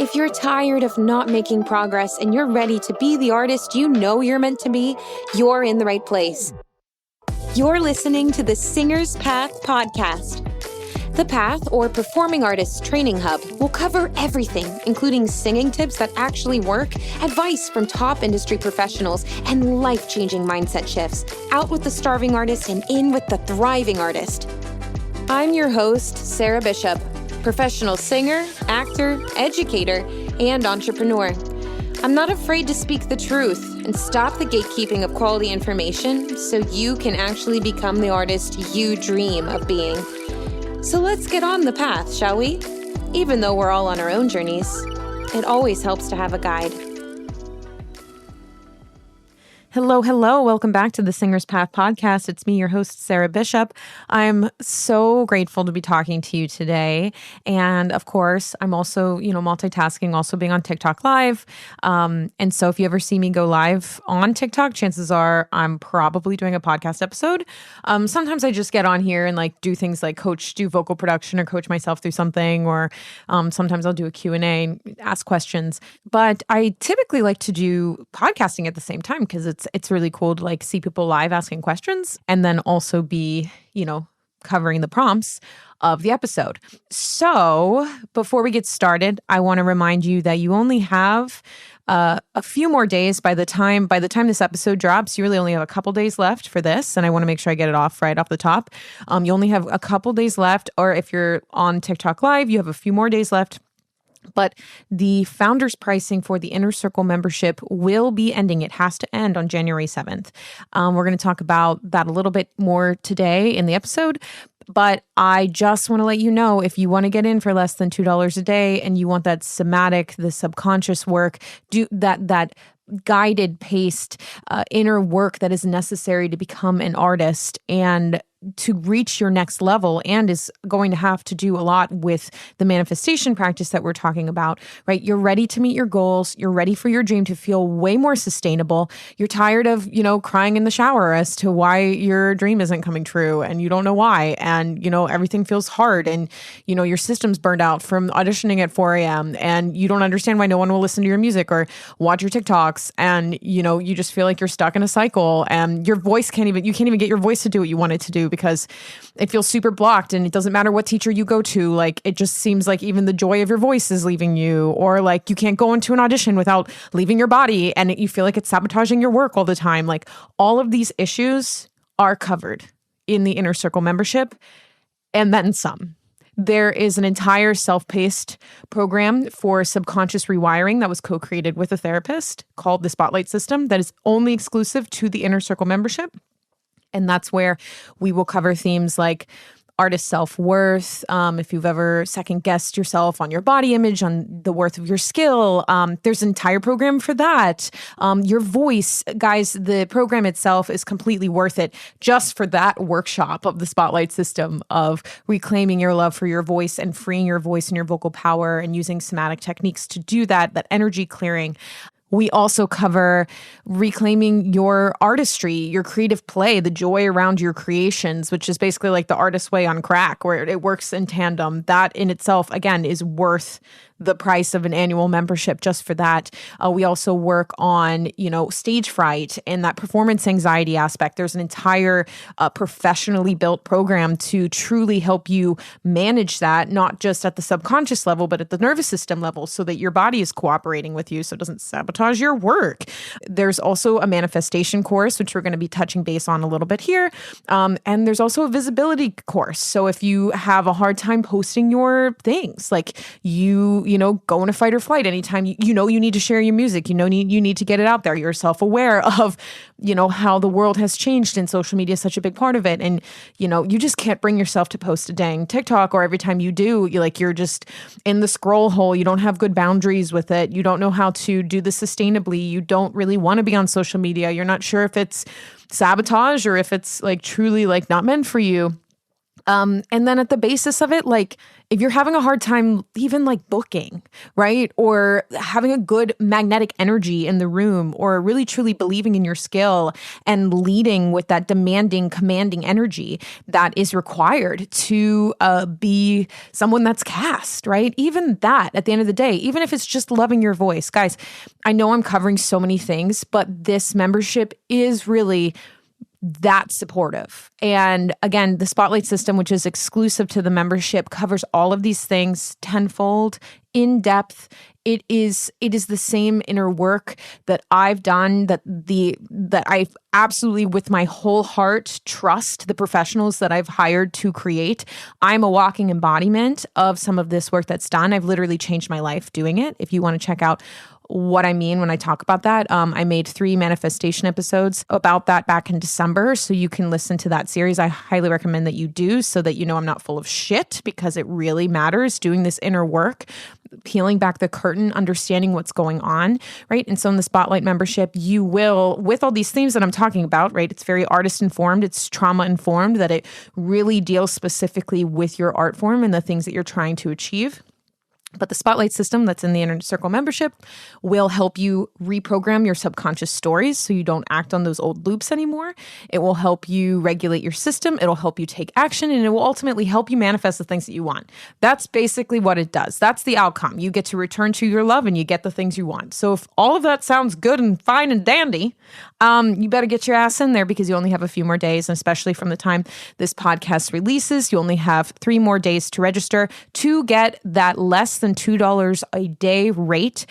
If you're tired of not making progress and you're ready to be the artist you know you're meant to be, you're in the right place. You're listening to the Singer's Path podcast. The Path, or Performing Artists Training Hub, will cover everything, including singing tips that actually work, advice from top industry professionals, and life-changing mindset shifts. Out with the starving artist and in with the thriving artist. I'm your host, Sarah Bishop, professional singer, actor, educator, and entrepreneur. I'm not afraid to speak the truth and stop the gatekeeping of quality information so you can actually become the artist you dream of being. So let's get on the path, shall we? Even though we're all on our own journeys, it always helps to have a guide. Hello. Welcome back to the Singer's Path podcast. It's me, your host, Sarah Bishop. I'm so grateful to be talking to you today. And of course, I'm also, multitasking, also being on TikTok live. And so if you ever see me go live on TikTok, chances are I'm probably doing a podcast episode. Sometimes I just get on here and do things like do vocal production or coach myself through something, or sometimes I'll do a Q&A and ask questions. But I typically like to do podcasting at the same time because it's really cool to see people live asking questions and then also be, covering the prompts of the episode. So before we get started, I want to remind you that you only have a few more days by the time this episode drops. You really only have a couple days left for this, and I want to make sure I get it off right off the top. You only have a couple days left, or if you're on TikTok Live, you have a few more days left. But the founder's pricing for the Inner Circle membership will be ending. It has to end on January 7th. We're going to talk about that a little bit more today in the episode. But I just want to let you know, if you want to get in for less than $2 a day and you want that somatic, the subconscious work, do that guided, paced inner work that is necessary to become an artist and to reach your next level, and is going to have to do a lot with the manifestation practice that we're talking about, right? You're ready to meet your goals. You're ready for your dream to feel way more sustainable. You're tired of, crying in the shower as to why your dream isn't coming true and you don't know why. And, everything feels hard and, your system's burned out from auditioning at 4 a.m. and you don't understand why no one will listen to your music or watch your TikToks. And, you just feel like you're stuck in a cycle and your voice you can't even get your voice to do what you want it to do because it feels super blocked, and it doesn't matter what teacher you go to. It just seems like even the joy of your voice is leaving you, or you can't go into an audition without leaving your body, and you feel like it's sabotaging your work all the time. All of these issues are covered in the Inner Circle membership, and then some. There is an entire self-paced program for subconscious rewiring that was co-created with a therapist called the Spotlight System that is only exclusive to the Inner Circle membership. And that's where we will cover themes like artist self-worth, if you've ever second-guessed yourself on your body image, on the worth of your skill. There's an entire program for that. Your voice, guys, the program itself is completely worth it just for that workshop of the Spotlight System of reclaiming your love for your voice and freeing your voice and your vocal power and using somatic techniques to do that energy clearing. We also cover reclaiming your artistry, your creative play, the joy around your creations, which is basically the artist's way on crack, where it works in tandem. That in itself, again, is worth the price of an annual membership just for that. We also work on, stage fright and that performance anxiety aspect. There's an entire professionally built program to truly help you manage that, not just at the subconscious level, but at the nervous system level, so that your body is cooperating with you so it doesn't sabotage your work. There's also a manifestation course, which we're going to be touching base on a little bit here. And there's also a visibility course. So if you have a hard time posting your things, go into fight or flight anytime you need to share your music, you need to get it out there. You're self-aware of, how the world has changed and social media is such a big part of it. And, you just can't bring yourself to post a dang TikTok, or every time you do, you're just in the scroll hole. You don't have good boundaries with it. You don't know how to do this sustainably. You don't really want to be on social media. You're not sure if it's sabotage or if it's truly not meant for you. And then at the basis of it, like if you're having a hard time even like booking, right? Or having a good magnetic energy in the room, or really truly believing in your skill and leading with that demanding, commanding energy that is required to be someone that's cast, right? Even that at the end of the day, even if it's just loving your voice, guys, I know I'm covering so many things, but this membership is really that supportive. And again, the Spotlight system, which is exclusive to the membership, covers all of these things tenfold, in depth. It is the same inner work that I've done, that I absolutely, with my whole heart, trust the professionals that I've hired to create. I'm a walking embodiment of some of this work that's done. I've literally changed my life doing it. If you want to check out what I mean when I talk about that, I made 3 manifestation episodes about that back in December, so you can listen to that series. I highly recommend that you do, so that you know I'm not full of shit, because it really matters doing this inner work, peeling back the curtain, understanding what's going on, right? And so in the Spotlight membership, you will, with all these themes that I'm talking about, right? It's very artist informed, it's trauma informed, that it really deals specifically with your art form and the things that you're trying to achieve. But the Spotlight system that's in the Inner Circle membership will help you reprogram your subconscious stories so you don't act on those old loops anymore. It will help you regulate your system. It'll help you take action, and it will ultimately help you manifest the things that you want. That's basically what it does. That's the outcome. You get to return to your love and you get the things you want. So if all of that sounds good and fine and dandy, you better get your ass in there, because you only have a few more days, and especially from the time this podcast releases, you only have 3 more days to register to get that less than $2 a day rate.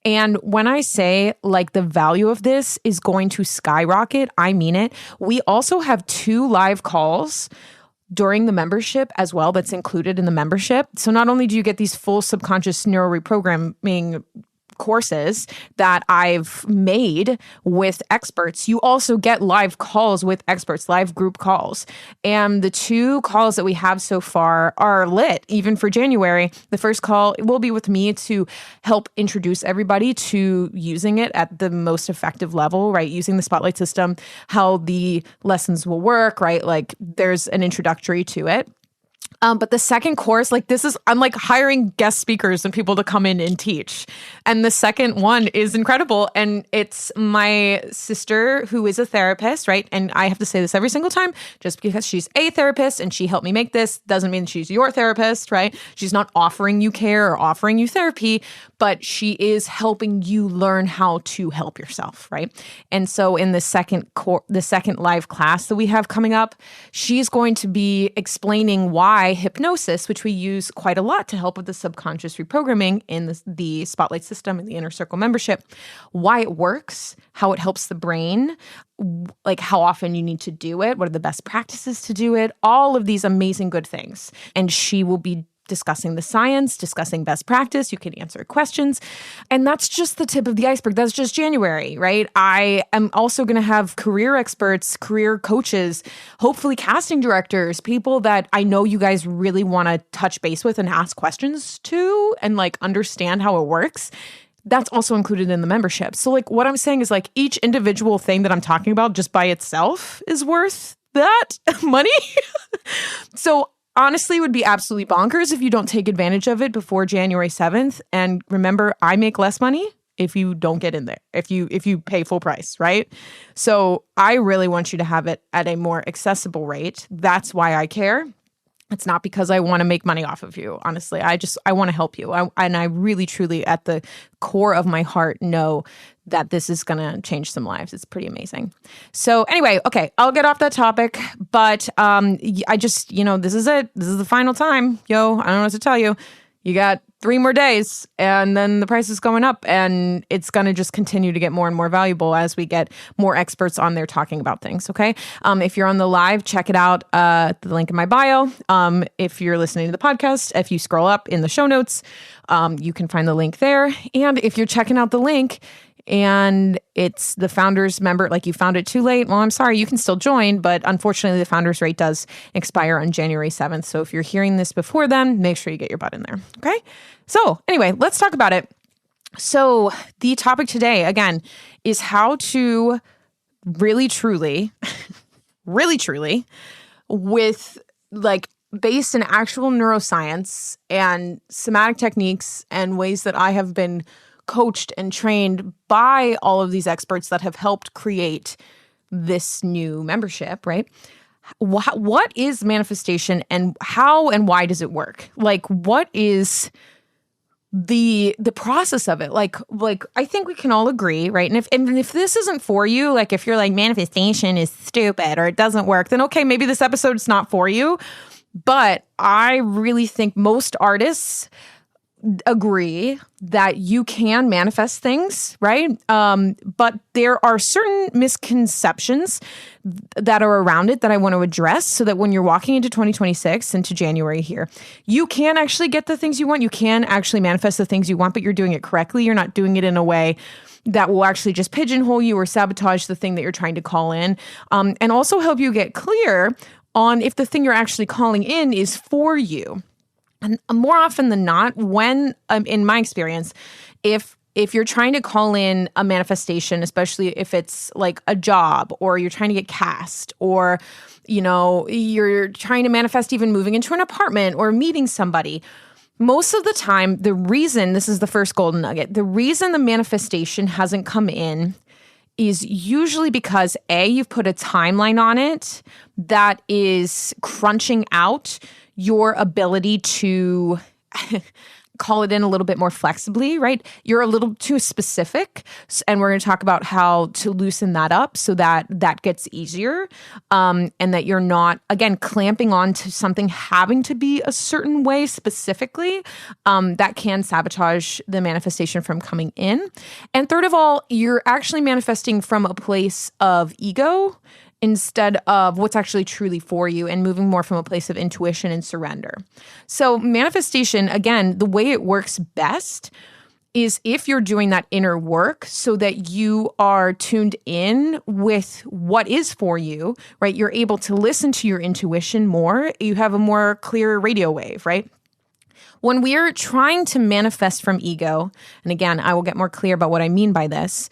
And when I say like the value of this is going to skyrocket, I mean it. We also have 2 live calls during the membership as well that's included in the membership. So not only do you get these full subconscious neuro reprogramming courses that I've made with experts, you also get live calls with experts, live group calls. And the 2 calls that we have so far are lit, even for January. The first call will be with me to help introduce everybody to using it at the most effective level, right? Using the Spotlight system, how the lessons will work, right? Like there's an introductory to it. But the second course, like I'm like hiring guest speakers and people to come in and teach. And the second one is incredible. And it's my sister who is a therapist, right? And I have to say this every single time, just because she's a therapist and she helped me make this doesn't mean she's your therapist, right? She's not offering you care or offering you therapy, but she is helping you learn how to help yourself, right? And so in the second live class that we have coming up, she's going to be explaining why hypnosis, which we use quite a lot to help with the subconscious reprogramming in the Spotlight system and the Inner Circle membership, why it works, how it helps the brain, like how often you need to do it, what are the best practices to do it, all of these amazing good things. And she will be discussing the science, discussing best practice. You can answer questions. And that's just the tip of the iceberg. That's just January, right? I am also going to have career experts, career coaches, hopefully casting directors, people that I know you guys really want to touch base with and ask questions to and like understand how it works. That's also included in the membership. So like what I'm saying is like each individual thing that I'm talking about just by itself is worth that money. So honestly, it would be absolutely bonkers if you don't take advantage of it before January 7th. And remember, I make less money if you don't get in there, if you pay full price, right? So I really want you to have it at a more accessible rate. That's why I care. It's not because I want to make money off of you. Honestly, I want to help you. And I really, truly, at the core of my heart, know that this is going to change some lives. It's pretty amazing. So anyway, okay, I'll get off that topic, but I just, this is it. This is the final time. I don't know what to tell you. You got 3 more days and then the price is going up, and it's going to just continue to get more and more valuable as we get more experts on there talking about things. Okay. If you're on the live, check it out. The link in my bio. If you're listening to the podcast, if you scroll up in the show notes, you can find the link there. And if you're checking out the link and it's the founders member, like you found it too late, well, I'm sorry, you can still join, but unfortunately the founders rate does expire on January 7th. So if you're hearing this before then, make sure you get your butt in there. Okay. So anyway, let's talk about it. So the topic today, again, is how to really, truly, with like based in actual neuroscience and somatic techniques and ways that I have been coached and trained by all of these experts that have helped create this new membership, right? What is manifestation and how and why does it work? Like, what is the process of it? Like I think we can all agree, right? And if this isn't for you, like if you're like manifestation is stupid or it doesn't work, then okay, maybe this episode's not for you. But I really think most artists agree that you can manifest things, right? But there are certain misconceptions that are around it that I want to address so that when you're walking into 2026, into January here, you can actually get the things you want. You can actually manifest the things you want, but you're doing it correctly. You're not doing it in a way that will actually just pigeonhole you or sabotage the thing that you're trying to call in, and also help you get clear on if the thing you're actually calling in is for you. And more often than not, when, in my experience, if you're trying to call in a manifestation, especially if it's like a job or you're trying to get cast or, you're trying to manifest even moving into an apartment or meeting somebody, most of the time, the reason, this is the first golden nugget, the reason the manifestation hasn't come in is usually because A, you've put a timeline on it that is crunching out your ability to call it in a little bit more flexibly, right? You're a little too specific. And we're going to talk about how to loosen that up so that that gets easier, and that you're not, again, clamping on to something having to be a certain way specifically. That can sabotage the manifestation from coming in. And third of all, you're actually manifesting from a place of ego instead of what's actually truly for you and moving more from a place of intuition and surrender. So manifestation, again, the way it works best is if you're doing that inner work so that you are tuned in with what is for you, right? You're able to listen to your intuition more. You have a more clear radio wave, right? When we're trying to manifest from ego, and again, I will get more clear about what I mean by this,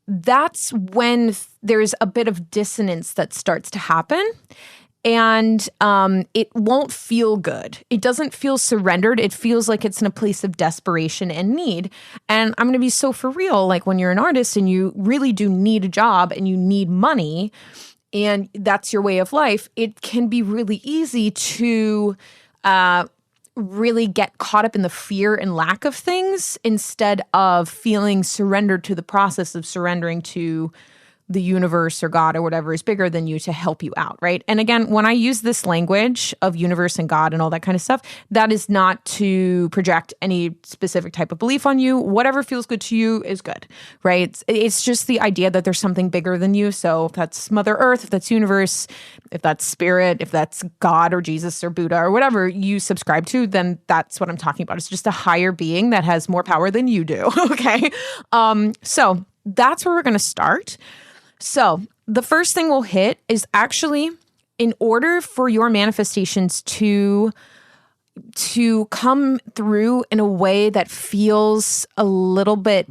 that's when there's a bit of dissonance that starts to happen, and it won't feel good. It doesn't feel surrendered. It feels like it's in a place of desperation and need. And I'm going to be so for real, like when you're an artist and you really do need a job and you need money and that's your way of life, it can be really easy to really get caught up in the fear and lack of things instead of feeling surrendered to the process of surrendering to the universe or God or whatever is bigger than you to help you out, right? And again, when I use this language of universe and God and all that kind of stuff, that is not to project any specific type of belief on you. Whatever feels good to you is good, right? It's just the idea that there's something bigger than you. So if that's Mother Earth, if that's universe, if that's spirit, if that's God or Jesus or Buddha or whatever you subscribe to, then that's what I'm talking about. It's just a higher being that has more power than you do, okay? So that's where we're going to start. So the first thing we'll hit is actually, in order for your manifestations to come through in a way that feels a little bit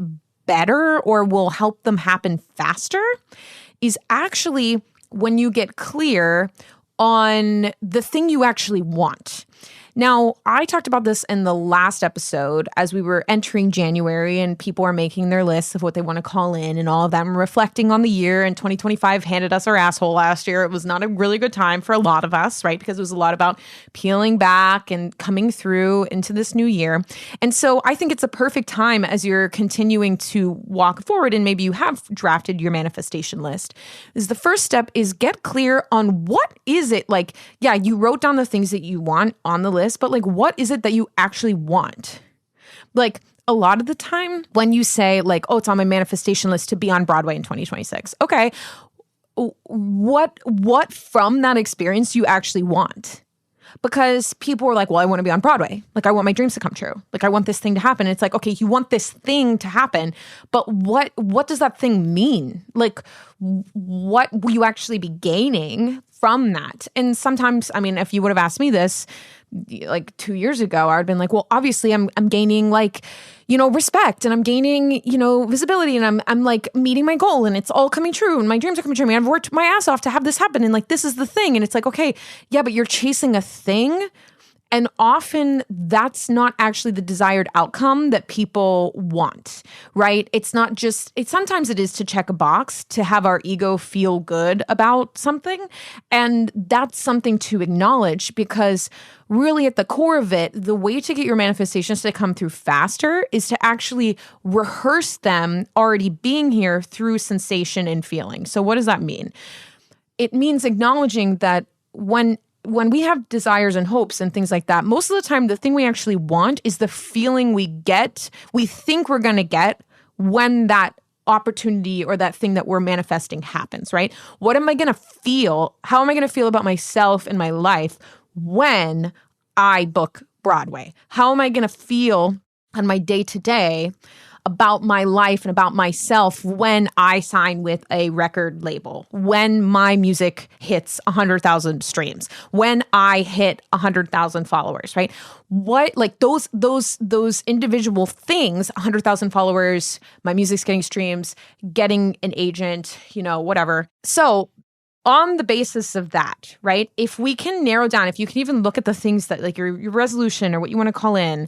better or will help them happen faster, is actually when you get clear on the thing you actually want. Now, I talked about this in the last episode as we were entering January and people are making their lists of what they want to call in and all of them reflecting on the year, and 2025 handed us our asshole last year. It was not a really good time for a lot of us, right? Because it was a lot about peeling back and coming through into this new year. And so I think it's a perfect time as you're continuing to walk forward and maybe you have drafted your manifestation list, is the first step is get clear on what is it like. Yeah, you wrote down the things that you want on the list, but like, what is it that you actually want? Like a lot of the time when you say like, oh, it's on my manifestation list to be on Broadway in 2026. Okay. What from that experience do you actually want? Because people were like, well, I want to be on Broadway. Like, I want my dreams to come true. Like, I want this thing to happen. And it's like, okay, you want this thing to happen, but what does that thing mean? Like, what will you actually be gaining from that? And sometimes, I mean, if you would have asked me this like 2 years ago, I would have been like, well, obviously I'm gaining like, respect, and I'm gaining, visibility, and I'm like meeting my goal, and it's all coming true, and my dreams are coming true. I mean, I've worked my ass off to have this happen, and like, this is the thing. And it's like, okay, yeah, but you're chasing a thing. And often that's not actually the desired outcome that people want, right? It's not just, sometimes it is to check a box, to have our ego feel good about something. And that's something to acknowledge, because really at the core of it, the way to get your manifestations to come through faster is to actually rehearse them already being here through sensation and feeling. So what does that mean? It means acknowledging that when we have desires and hopes and things like that, most of the time, the thing we actually want is the feeling we think we're going to get when that opportunity or that thing that we're manifesting happens, right? What am I going to feel? How am I going to feel about myself and my life when I book Broadway? How am I going to feel on my day-to-day about my life and about myself when I sign with a record label, when my music hits 100,000 streams, when I hit 100,000 followers, right? What, like those individual things, 100,000 followers, my music's getting streams, getting an agent, whatever. So on the basis of that, right? If we can narrow down, if you can even look at the things that like your resolution or what you want to call in,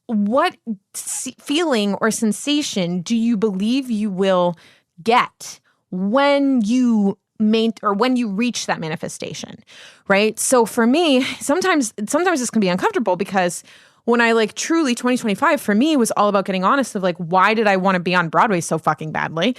what feeling or sensation do you believe you will get when you reach that manifestation, right? So for me, sometimes this can be uncomfortable, because when I like truly 2025 for me was all about getting honest of like, why did I want to be on Broadway so fucking badly?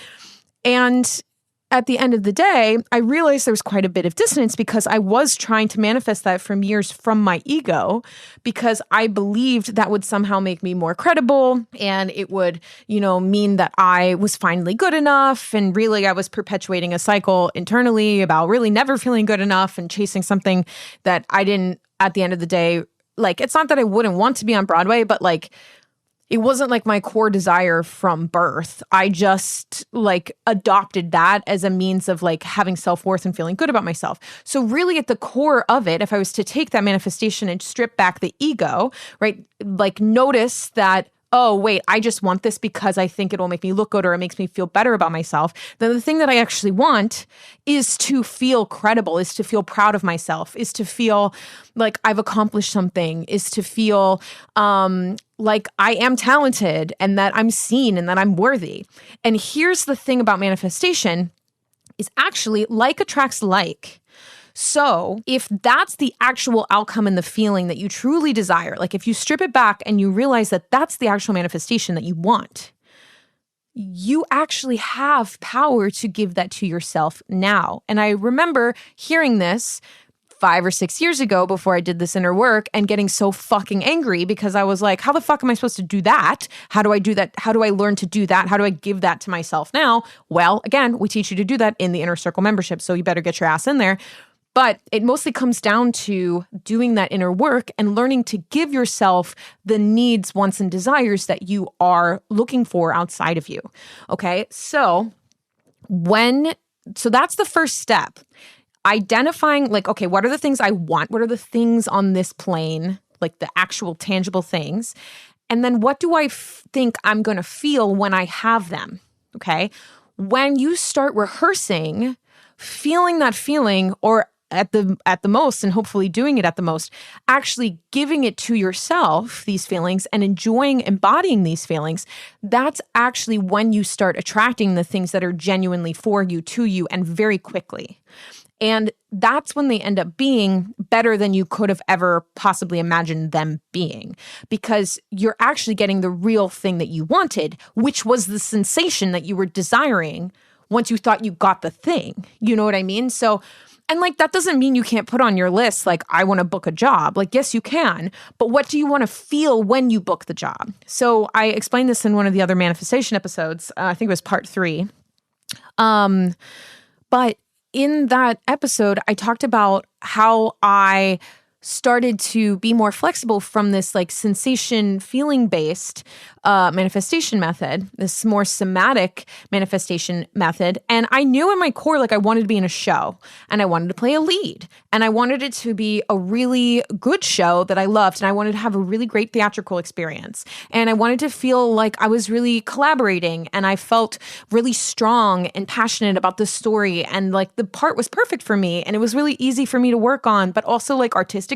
And at the end of the day, I realized there was quite a bit of dissonance, because I was trying to manifest that from years from my ego, because I believed that would somehow make me more credible, and it would, mean that I was finally good enough. And really, I was perpetuating a cycle internally about really never feeling good enough and chasing something that I didn't, at the end of the day, like, it's not that I wouldn't want to be on Broadway, but like, it wasn't like my core desire from birth. I just like adopted that as a means of like having self-worth and feeling good about myself. So really at the core of it, if I was to take that manifestation and strip back the ego, right? Like notice that, oh, wait, I just want this because I think it will make me look good or it makes me feel better about myself. Then the thing that I actually want is to feel credible, is to feel proud of myself, is to feel like I've accomplished something, is to feel like I am talented and that I'm seen and that I'm worthy. And here's the thing about manifestation is actually like attracts like. So if that's the actual outcome and the feeling that you truly desire, like if you strip it back and you realize that that's the actual manifestation that you want, you actually have power to give that to yourself now. And I remember hearing this 5 or 6 years ago before I did this inner work and getting so fucking angry, because I was like, how the fuck am I supposed to do that? How do I do that? How do I learn to do that? How do I give that to myself now? Well, again, we teach you to do that in the Inner Circle membership, so you better get your ass in there. But it mostly comes down to doing that inner work and learning to give yourself the needs, wants, and desires that you are looking for outside of you. Okay, so that's the first step. Identifying like, okay, what are the things I want? What are the things on this plane, like the actual tangible things? And then what do I think I'm going to feel when I have them? Okay, when you start rehearsing, feeling that feeling, or at the most, and hopefully doing it at the most, actually giving it to yourself, these feelings, and enjoying embodying these feelings, that's actually when you start attracting the things that are genuinely for you, to you, and very quickly. And that's when they end up being better than you could have ever possibly imagined them being, because you're actually getting the real thing that you wanted, which was the sensation that you were desiring once you thought you got the thing. You know what I mean? So, and like, that doesn't mean you can't put on your list, like, I want to book a job. Like, yes, you can. But what do you want to feel when you book the job? So I explained this in one of the other manifestation episodes. I think it was part 3. But in that episode, I talked about how I started to be more flexible from this like sensation feeling based manifestation method, this more somatic manifestation method. And I knew in my core, like I wanted to be in a show and I wanted to play a lead and I wanted it to be a really good show that I loved. And I wanted to have a really great theatrical experience. And I wanted to feel like I was really collaborating and I felt really strong and passionate about the story. And like the part was perfect for me and it was really easy for me to work on, but also like artistically,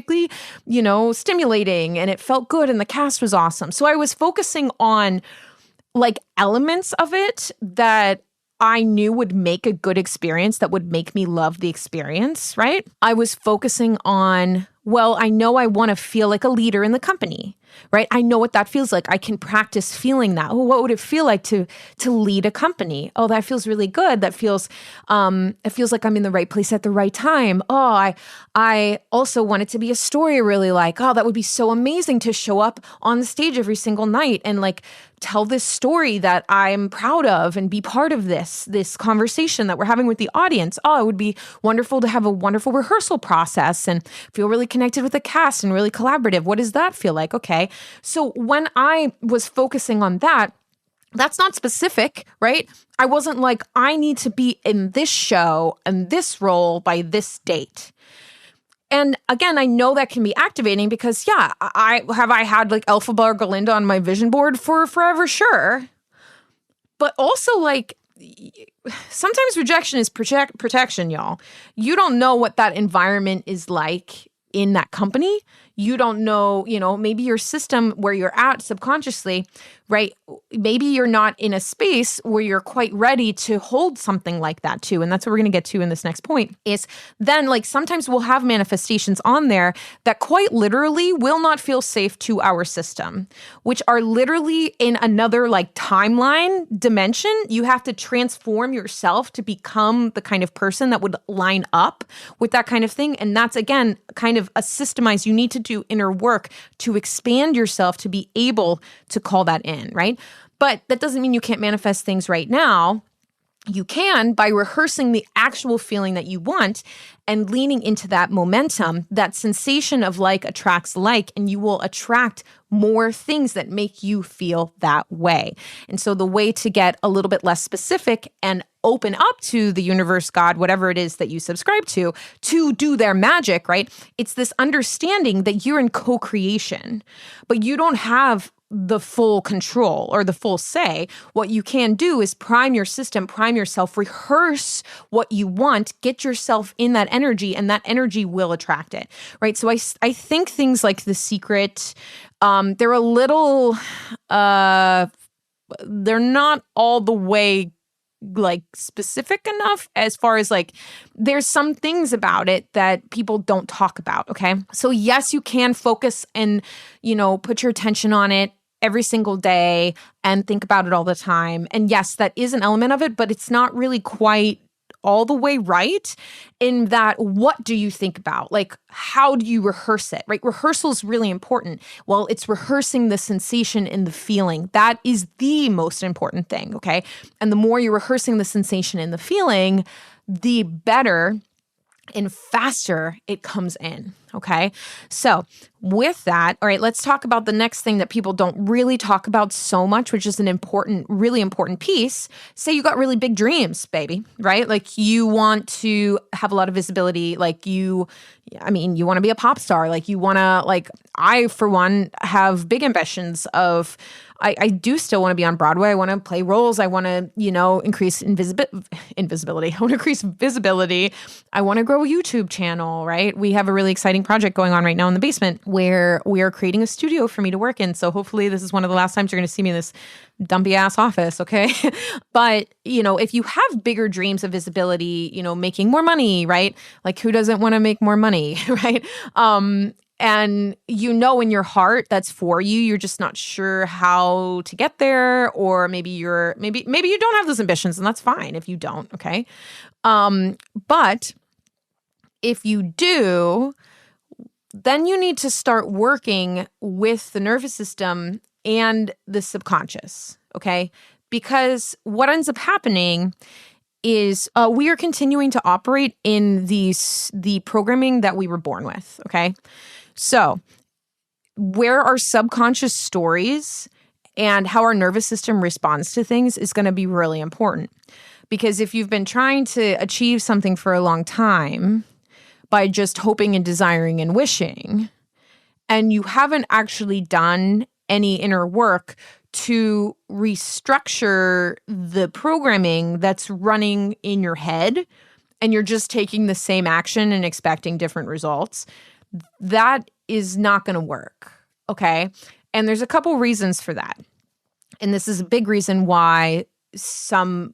stimulating, and it felt good and the cast was awesome. So I was focusing on like elements of it that I knew would make a good experience, that would make me love the experience, right? I was focusing on, well, I know I want to feel like a leader in the company, right? I know what that feels like. I can practice feeling that. Oh, what would it feel like to lead a company? Oh, that feels really good. That feels, it feels like I'm in the right place at the right time. Oh, I also want it to be a story I really like. Oh, that would be so amazing to show up on the stage every single night and like tell this story that I'm proud of and be part of this conversation that we're having with the audience. Oh, it would be wonderful to have a wonderful rehearsal process and feel really connected with the cast and really collaborative. What does that feel like? Okay. So when I was focusing on that, that's not specific, right? I wasn't like, I need to be in this show and this role by this date. And again, I know that can be activating because, yeah, I had like Elphaba or Galinda on my vision board for forever, sure. But also like sometimes rejection is protection, y'all. You don't know what that environment is like in that company. You don't know, maybe your system where you're at subconsciously, right? Maybe you're not in a space where you're quite ready to hold something like that too. And that's what we're going to get to in this next point is then like sometimes we'll have manifestations on there that quite literally will not feel safe to our system, which are literally in another like timeline dimension. You have to transform yourself to become the kind of person that would line up with that kind of thing. And that's again, kind of a systemized, you need to do inner work to expand yourself to be able to call that in, right? But that doesn't mean you can't manifest things right now. You can by rehearsing the actual feeling that you want and leaning into that momentum, that sensation of like attracts like, and you will attract more things that make you feel that way. And so the way to get a little bit less specific and open up to the universe, God, whatever it is that you subscribe to do their magic, right? It's this understanding that you're in co-creation, but you don't have the full control or the full say. What you can do is prime your system, prime yourself, rehearse what you want, get yourself in that energy, and that energy will attract it, right? So I think things like The Secret, they're a little, they're not all the way like specific enough as far as like there's some things about it that people don't talk about. Okay. So yes, you can focus and, put your attention on it every single day and think about it all the time. And yes, that is an element of it, but it's not really quite all the way right in that what do you think about? Like, how do you rehearse it, right? Rehearsal is really important. Well, it's rehearsing the sensation and the feeling. That is the most important thing, okay? And the more you're rehearsing the sensation and the feeling, the better and faster it comes in, okay? So with that, all right, let's talk about the next thing that people don't really talk about so much, which is an important, really important piece. Say you got really big dreams, baby, right? Like you want to have a lot of visibility, like you want to be a pop star, like you want to, like I, for one, have big ambitions of, I do still want to be on Broadway. I want to play roles. I want to, increase invisibility. I want to increase visibility. I want to grow a YouTube channel, right? We have a really exciting project going on right now in the basement where we are creating a studio for me to work in. So hopefully this is one of the last times you're going to see me in this dumpy ass office, okay? But, if you have bigger dreams of visibility, making more money, right? Like who doesn't want to make more money, right? And in your heart that's for you, you're just not sure how to get there, or maybe you don't have those ambitions, and that's fine if you don't, okay? But if you do, then you need to start working with the nervous system and the subconscious, okay? Because what ends up happening is we are continuing to operate in the programming that we were born with, okay? So where our subconscious stories and how our nervous system responds to things is going to be really important. Because if you've been trying to achieve something for a long time by just hoping and desiring and wishing, and you haven't actually done any inner work to restructure the programming that's running in your head, and you're just taking the same action and expecting different results, that is not going to work, okay? And there's a couple reasons for that. And this is a big reason why some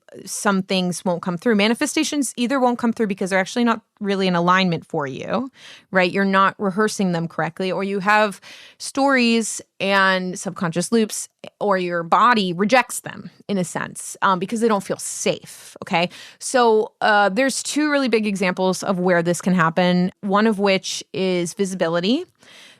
things won't come through. Manifestations either won't come through because they're actually not really in alignment for you, right? You're not rehearsing them correctly, or you have stories and subconscious loops, or your body rejects them in a sense because they don't feel safe, okay? So there's two really big examples of where this can happen, one of which is visibility.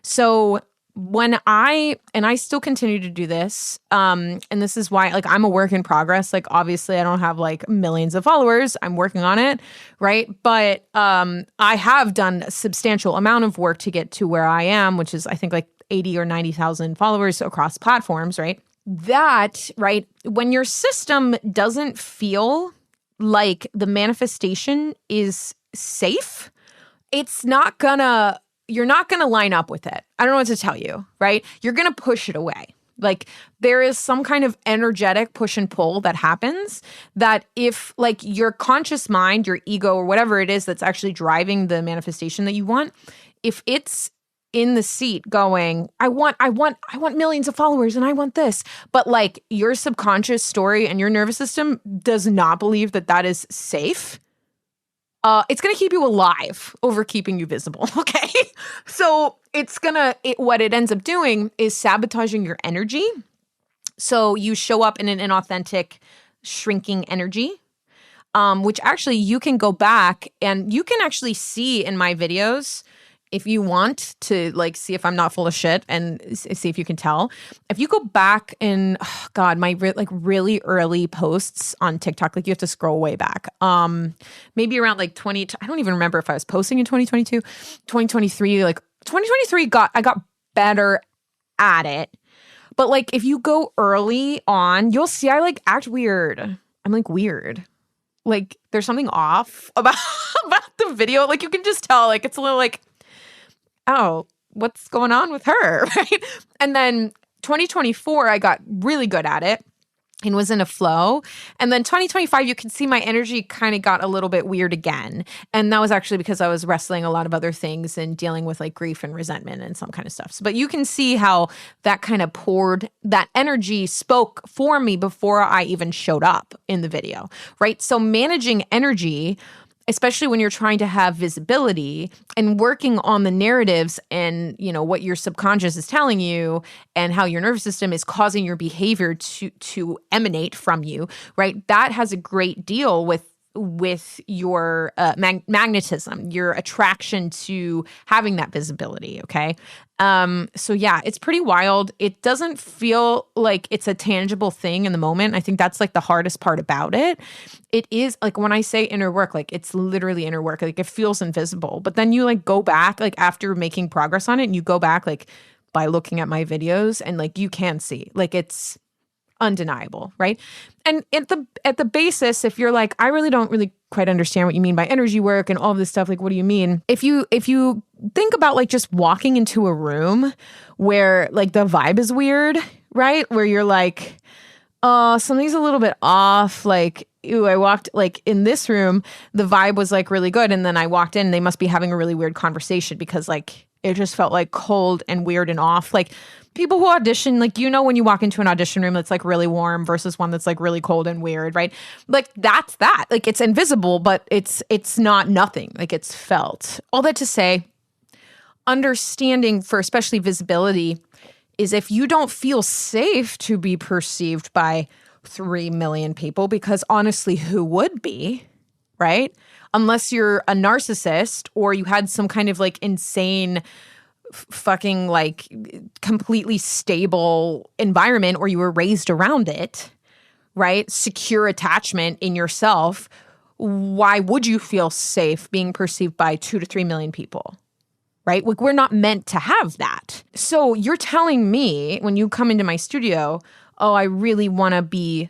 So when I still continue to do this, and this is why, like, I'm a work in progress. Like, obviously I don't have like millions of followers. I'm working on it, right? But I have done a substantial amount of work to get to where I am, which is I think like 80 or 90,000 followers across platforms, right? That, right, when your system doesn't feel like the manifestation is safe, you're not going to line up with it. I don't know what to tell you, right? You're going to push it away. Like, there is some kind of energetic push and pull that happens that if, like, your conscious mind, your ego, or whatever it is that's actually driving the manifestation that you want, if it's in the seat going, I want millions of followers and I want this, but like your subconscious story and your nervous system does not believe that that is safe, it's going to keep you alive over keeping you visible, okay? So what it ends up doing is sabotaging your energy. So you show up in an inauthentic, shrinking energy, which actually you can go back and you can actually see in my videos if you want to, like, see if I'm not full of shit and see if you can tell. If you go back in, my really early posts on TikTok, like, you have to scroll way back. Maybe around like I don't even remember if I was posting in 2022, 2023, like 2023 I got better at it. But like, if you go early on, you'll see I like act weird. I'm like weird. Like, there's something off about the video. Like, you can just tell, like, it's a little like, oh, what's going on with her, right? And then 2024, I got really good at it and was in a flow. And then 2025, you can see my energy kind of got a little bit weird again. And that was actually because I was wrestling a lot of other things and dealing with like grief and resentment and some kind of stuff. But you can see how that kind of that energy spoke for me before I even showed up in the video, right? So managing energy, especially when you're trying to have visibility and working on the narratives and, you know, what your subconscious is telling you and how your nervous system is causing your behavior to emanate from you, right? That has a great deal with your magnetism, your attraction to having that visibility, okay? So yeah, it's pretty wild. It doesn't feel like it's a tangible thing in the moment. I think that's like the hardest part about it. It is like when I say inner work, like it's literally inner work. Like it feels invisible, but then you like go back, like after making progress on it, and you go back like by looking at my videos and like you can see, like it's undeniable, right? And at the basis, if you're like, I really don't really quite understand what you mean by energy work and all of this stuff, like, what do you mean? If you think about like just walking into a room where like the vibe is weird, right? Where you're like, oh, something's a little bit off. Like, ew, I walked like in this room, the vibe was like really good. And then I walked in, they must be having a really weird conversation because like it just felt like cold and weird and off. Like people who audition, like, you know, when you walk into an audition room that's like really warm versus one that's like really cold and weird, right? Like that's that. Like it's invisible, but it's not nothing. Like it's felt. All that to say, understanding for especially visibility is if you don't feel safe to be perceived by 3 million people, because honestly, who would be, right? Unless you're a narcissist or you had some kind of like insane fucking like completely stable environment or you were raised around it, right? Secure attachment in yourself. why would you feel safe being perceived by 2 to 3 million people? Right? Like, we're not meant to have that. So you're telling me when you come into my studio, oh, I really want to be,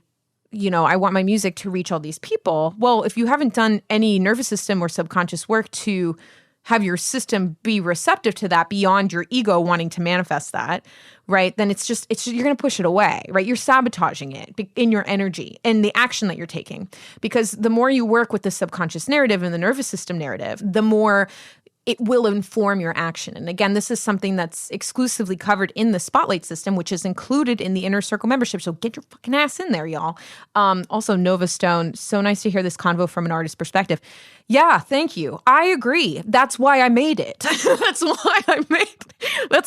I want my music to reach all these people. Well, if you haven't done any nervous system or subconscious work to have your system be receptive to that beyond your ego wanting to manifest that, right? Then it's you're going to push it away, right? You're sabotaging it in your energy and the action that you're taking. Because the more you work with the subconscious narrative and the nervous system narrative, the more it will inform your action. And again, this is something that's exclusively covered in the Spotlight system, which is included in the Inner Circle membership. So get your fucking ass in there, y'all. Also, Nova Stone, so nice to hear this convo from an artist's perspective. Yeah, thank you. I agree. That's why I made it. That's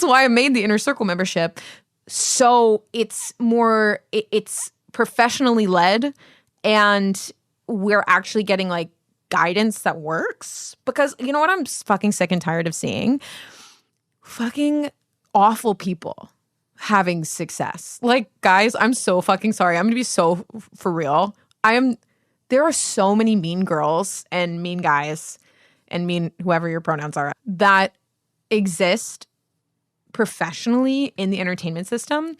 why I made the Inner Circle membership. So it's more, it's professionally led, and we're actually getting like guidance that works. Because you know what I'm fucking sick and tired of seeing? Fucking awful people having success. Like, guys, I'm so fucking sorry. I'm gonna be so for real. There are so many mean girls and mean guys and mean whoever your pronouns are that exist professionally in the entertainment system.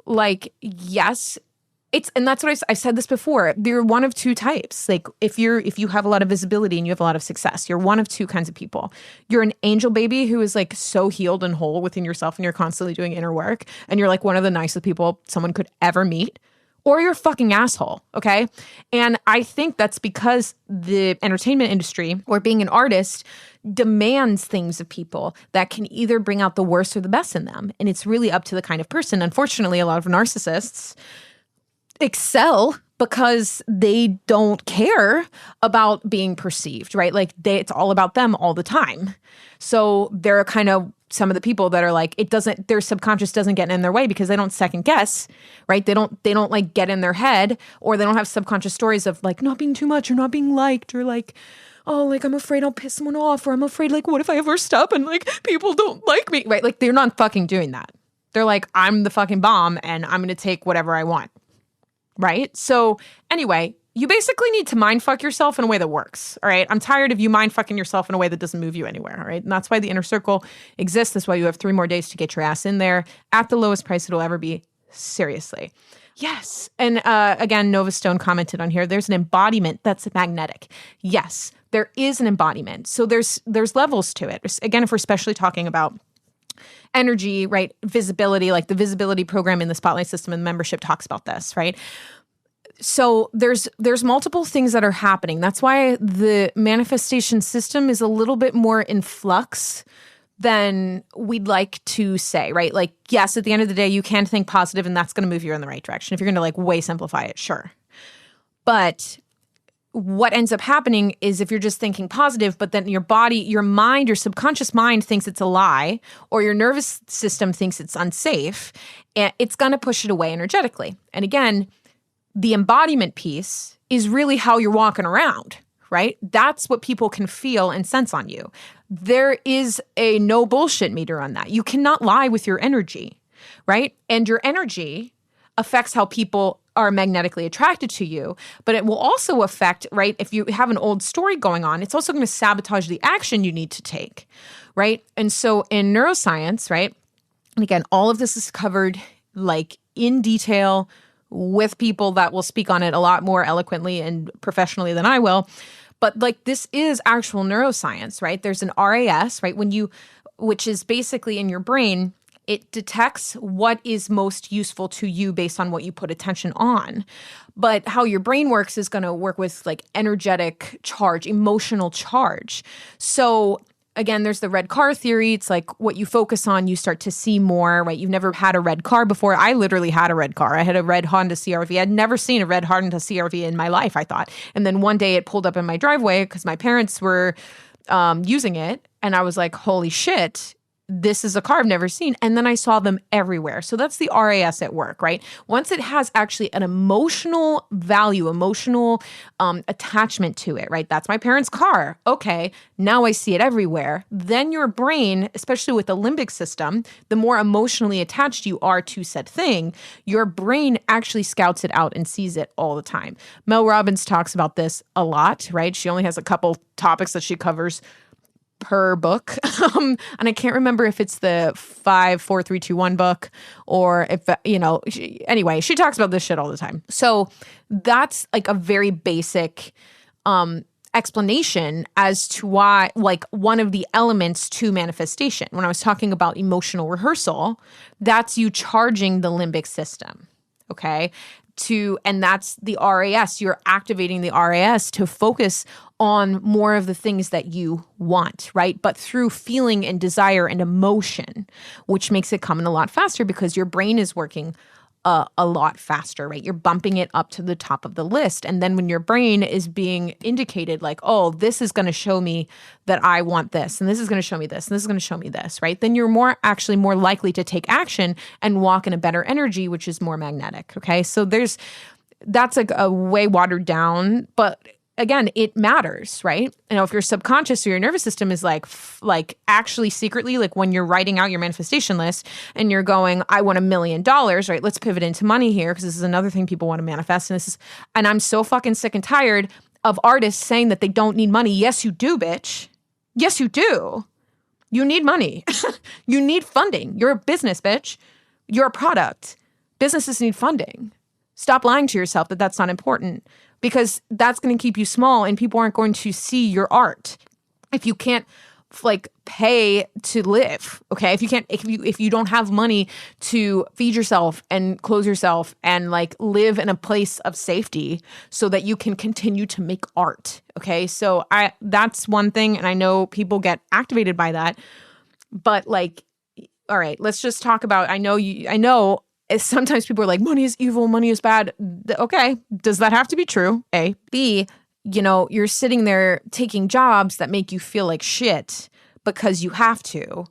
Like, yes, and that's what I said this before. You're one of two types. Like, if you have a lot of visibility and you have a lot of success, you're one of two kinds of people. You're an angel baby who is like so healed and whole within yourself, and you're constantly doing inner work, and you're like one of the nicest people someone could ever meet. Or you're a fucking asshole, okay? And I think that's because the entertainment industry, or being an artist, demands things of people that can either bring out the worst or the best in them. And it's really up to the kind of person. Unfortunately, a lot of narcissists excel because they don't care about being perceived, right? Like, it's all about them all the time. So they're kind of some of the people that are like, their subconscious doesn't get in their way because they don't second guess, right? They don't like get in their head, or they don't have subconscious stories of like not being too much or not being liked, or like, oh, like I'm afraid I'll piss someone off, or I'm afraid like, what if I ever stop and like people don't like me, right? Like, they're not fucking doing that. They're like, I'm the fucking bomb and I'm going to take whatever I want. Right? So anyway, you basically need to mind fuck yourself in a way that works. All right. I'm tired of you mind fucking yourself in a way that doesn't move you anywhere. All right. And that's why the Inner Circle exists. That's why you have 3 more days to get your ass in there at the lowest price it'll ever be. Seriously. Yes. And again, Nova Stone commented on here, there's an embodiment that's magnetic. Yes, there is an embodiment. So there's levels to it. Again, if we're especially talking about energy, right? Visibility, like the visibility program in the Spotlight system and membership talks about this, right? So there's multiple things that are happening. That's why the manifestation system is a little bit more in flux than we'd like to say, right? Like, yes, at the end of the day, you can think positive and that's going to move you in the right direction. If you're going to like way simplify it, sure. But what ends up happening is if you're just thinking positive, but then your body, your mind, your subconscious mind thinks it's a lie, or your nervous system thinks it's unsafe, and it's going to push it away energetically. And again, the embodiment piece is really how you're walking around, right? That's what people can feel and sense on you. There is a no bullshit meter on that. You cannot lie with your energy, right? And your energy affects how people are magnetically attracted to you, but it will also affect, right? If you have an old story going on, it's also going to sabotage the action you need to take, right? And so in neuroscience, right? And again, all of this is covered like in detail with people that will speak on it a lot more eloquently and professionally than I will. But like, this is actual neuroscience, right? There's an RAS, right? Which is basically in your brain, it detects what is most useful to you based on what you put attention on. But how your brain works is going to work with like energetic charge, emotional charge. So again, there's the red car theory. It's like what you focus on, you start to see more, right? You've never had a red car before. I literally had a red car. I had a red Honda CRV. I'd never seen a red Honda CRV in my life, I thought. And then one day it pulled up in my driveway because my parents were using it. And I was like, holy shit. this is a car I've never seen. And then I saw them everywhere. So that's the RAS at work, right? Once it has actually an emotional value, emotional attachment to it, right? That's my parents' car. Okay, now I see it everywhere. Then your brain, especially with the limbic system, the more emotionally attached you are to said thing, your brain actually scouts it out and sees it all the time. Mel Robbins talks about this a lot, right? She only has a couple topics that she covers per book. And I can't remember if it's the 5, 4, 3, 2, 1 book or if, anyway, she talks about this shit all the time. So that's like a very basic explanation as to why, like, one of the elements to manifestation. When I was talking about emotional rehearsal, that's you charging the limbic system. Okay. And that's the RAS. You're activating the RAS to focus on more of the things that you want, right? But through feeling and desire and emotion, which makes it come in a lot faster because your brain is working a lot faster, right? You're bumping it up to the top of the list. And then when your brain is being indicated like, oh, this is going to show me that I want this, and this is going to show me this, and this is going to show me this, right? Then you're actually more likely to take action and walk in a better energy, which is more magnetic, okay? So that's like a way watered down, but again, it matters, right? If your subconscious or your nervous system is like actually secretly, like when you're writing out your manifestation list and you're going, I want $1 million, right? Let's pivot into money here because this is another thing people want to manifest. And I'm so fucking sick and tired of artists saying that they don't need money. Yes, you do, bitch. Yes, you do. You need money. You need funding. You're a business, bitch. You're a product. Businesses need funding. Stop lying to yourself that that's not important, because that's going to keep you small and people aren't going to see your art. If you can't pay to live, okay? If you don't have money to feed yourself and clothe yourself and live in a place of safety so that you can continue to make art, okay? So that's one thing, and I know people get activated by that, but all right, let's just talk about, I know sometimes people are like, money is evil, money is bad. Okay, does that have to be true? A. B, you're sitting there taking jobs that make you feel like shit because you have to,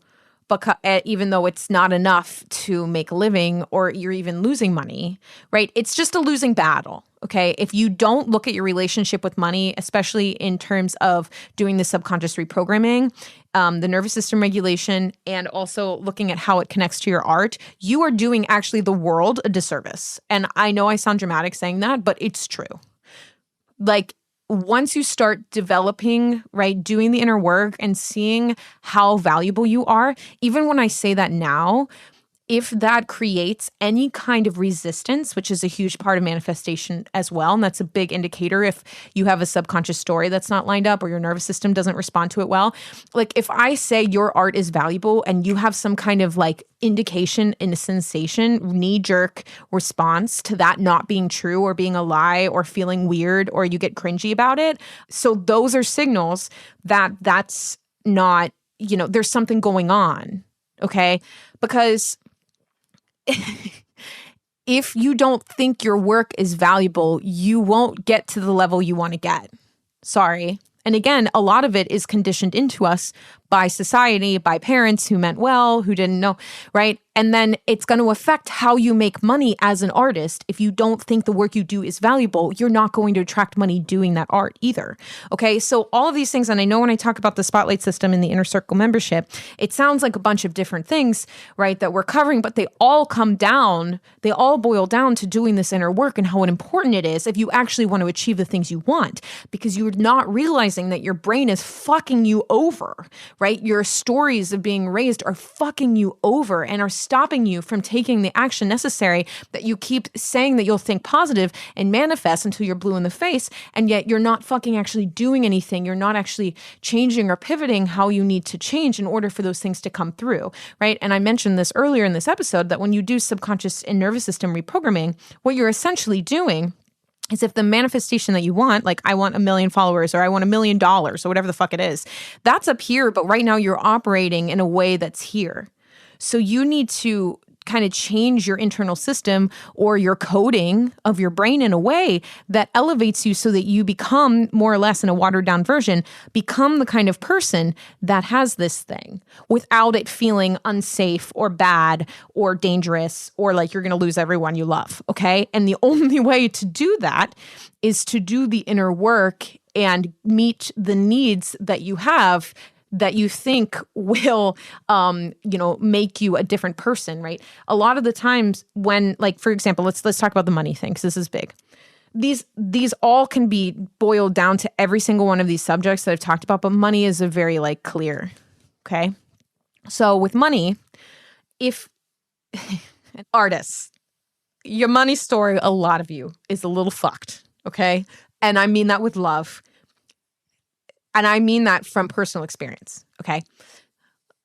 even though it's not enough to make a living or you're even losing money, right? It's just a losing battle, okay? If you don't look at your relationship with money, especially in terms of doing the subconscious reprogramming, the nervous system regulation, and also looking at how it connects to your art, you are doing actually the world a disservice. And I know I sound dramatic saying that, but it's true. Once you start developing, right, doing the inner work and seeing how valuable you are, even when I say that now, if that creates any kind of resistance, which is a huge part of manifestation as well, and that's a big indicator if you have a subconscious story that's not lined up or your nervous system doesn't respond to it well. If I say your art is valuable and you have some kind of indication in a sensation, knee-jerk response to that not being true or being a lie or feeling weird or you get cringy about it. So those are signals that that's not, there's something going on, okay? Because if you don't think your work is valuable, you won't get to the level you want to get. Sorry. And again, a lot of it is conditioned into us by society, by parents who meant well, who didn't know, right? And then it's going to affect how you make money as an artist. If you don't think the work you do is valuable, you're not going to attract money doing that art either. Okay, so all of these things, and I know when I talk about the spotlight system in the Inner Circle membership, it sounds like a bunch of different things, right, that we're covering, but they all boil down to doing this inner work and how important it is if you actually want to achieve the things you want, because you're not realizing that your brain is fucking you over, right? Your stories of being raised are fucking you over and are stopping you from taking the action necessary that you keep saying that you'll think positive and manifest until you're blue in the face, and yet you're not fucking actually doing anything. You're not actually changing or pivoting how you need to change in order for those things to come through, right? And I mentioned this earlier in this episode that when you do subconscious and nervous system reprogramming, what you're essentially doing is if the manifestation that you want, I want 1 million followers or I want $1 million or whatever the fuck it is, that's up here, but right now you're operating in a way that's here. So you need to kind of change your internal system or your coding of your brain in a way that elevates you so that you become more or less, in a watered down version, become the kind of person that has this thing without it feeling unsafe or bad or dangerous or like you're going to lose everyone you love. Okay. And the only way to do that is to do the inner work and meet the needs that you have that you think will, make you a different person, right? A lot of the times when, like, for example, let's talk about the money thing, because this is big. These all can be boiled down to every single one of these subjects that I've talked about, but money is a very clear, okay? So with money, if artists, your money story, a lot of you, is a little fucked, okay? And I mean that with love. And I mean that from personal experience, okay?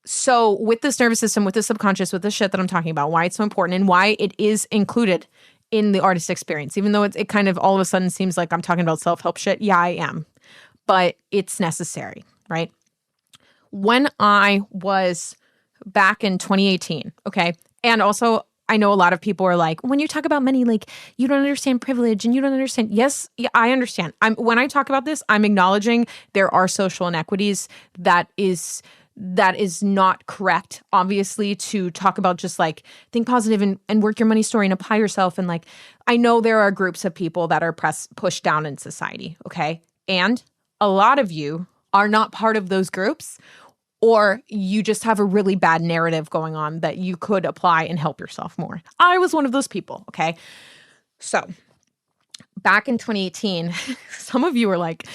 So with this nervous system, with the subconscious, with the shit that I'm talking about, why it's so important and why it is included in the artist experience, even though it kind of all of a sudden seems like I'm talking about self-help shit. Yeah, I am. But it's necessary, right? When I was back in 2018, okay? And also, I know a lot of people are like, when you talk about money, like, you don't understand privilege and you don't understand. Yes, yeah, I understand. When I talk about this, I'm acknowledging there are social inequities. That is not correct, obviously, to talk about just like think positive and work your money story and apply yourself. And like, I know there are groups of people that are pushed down in society, okay? And a lot of you are not part of those groups, or you just have a really bad narrative going on that you could apply and help yourself more. I was one of those people, okay? So back in 2018, some of you were like,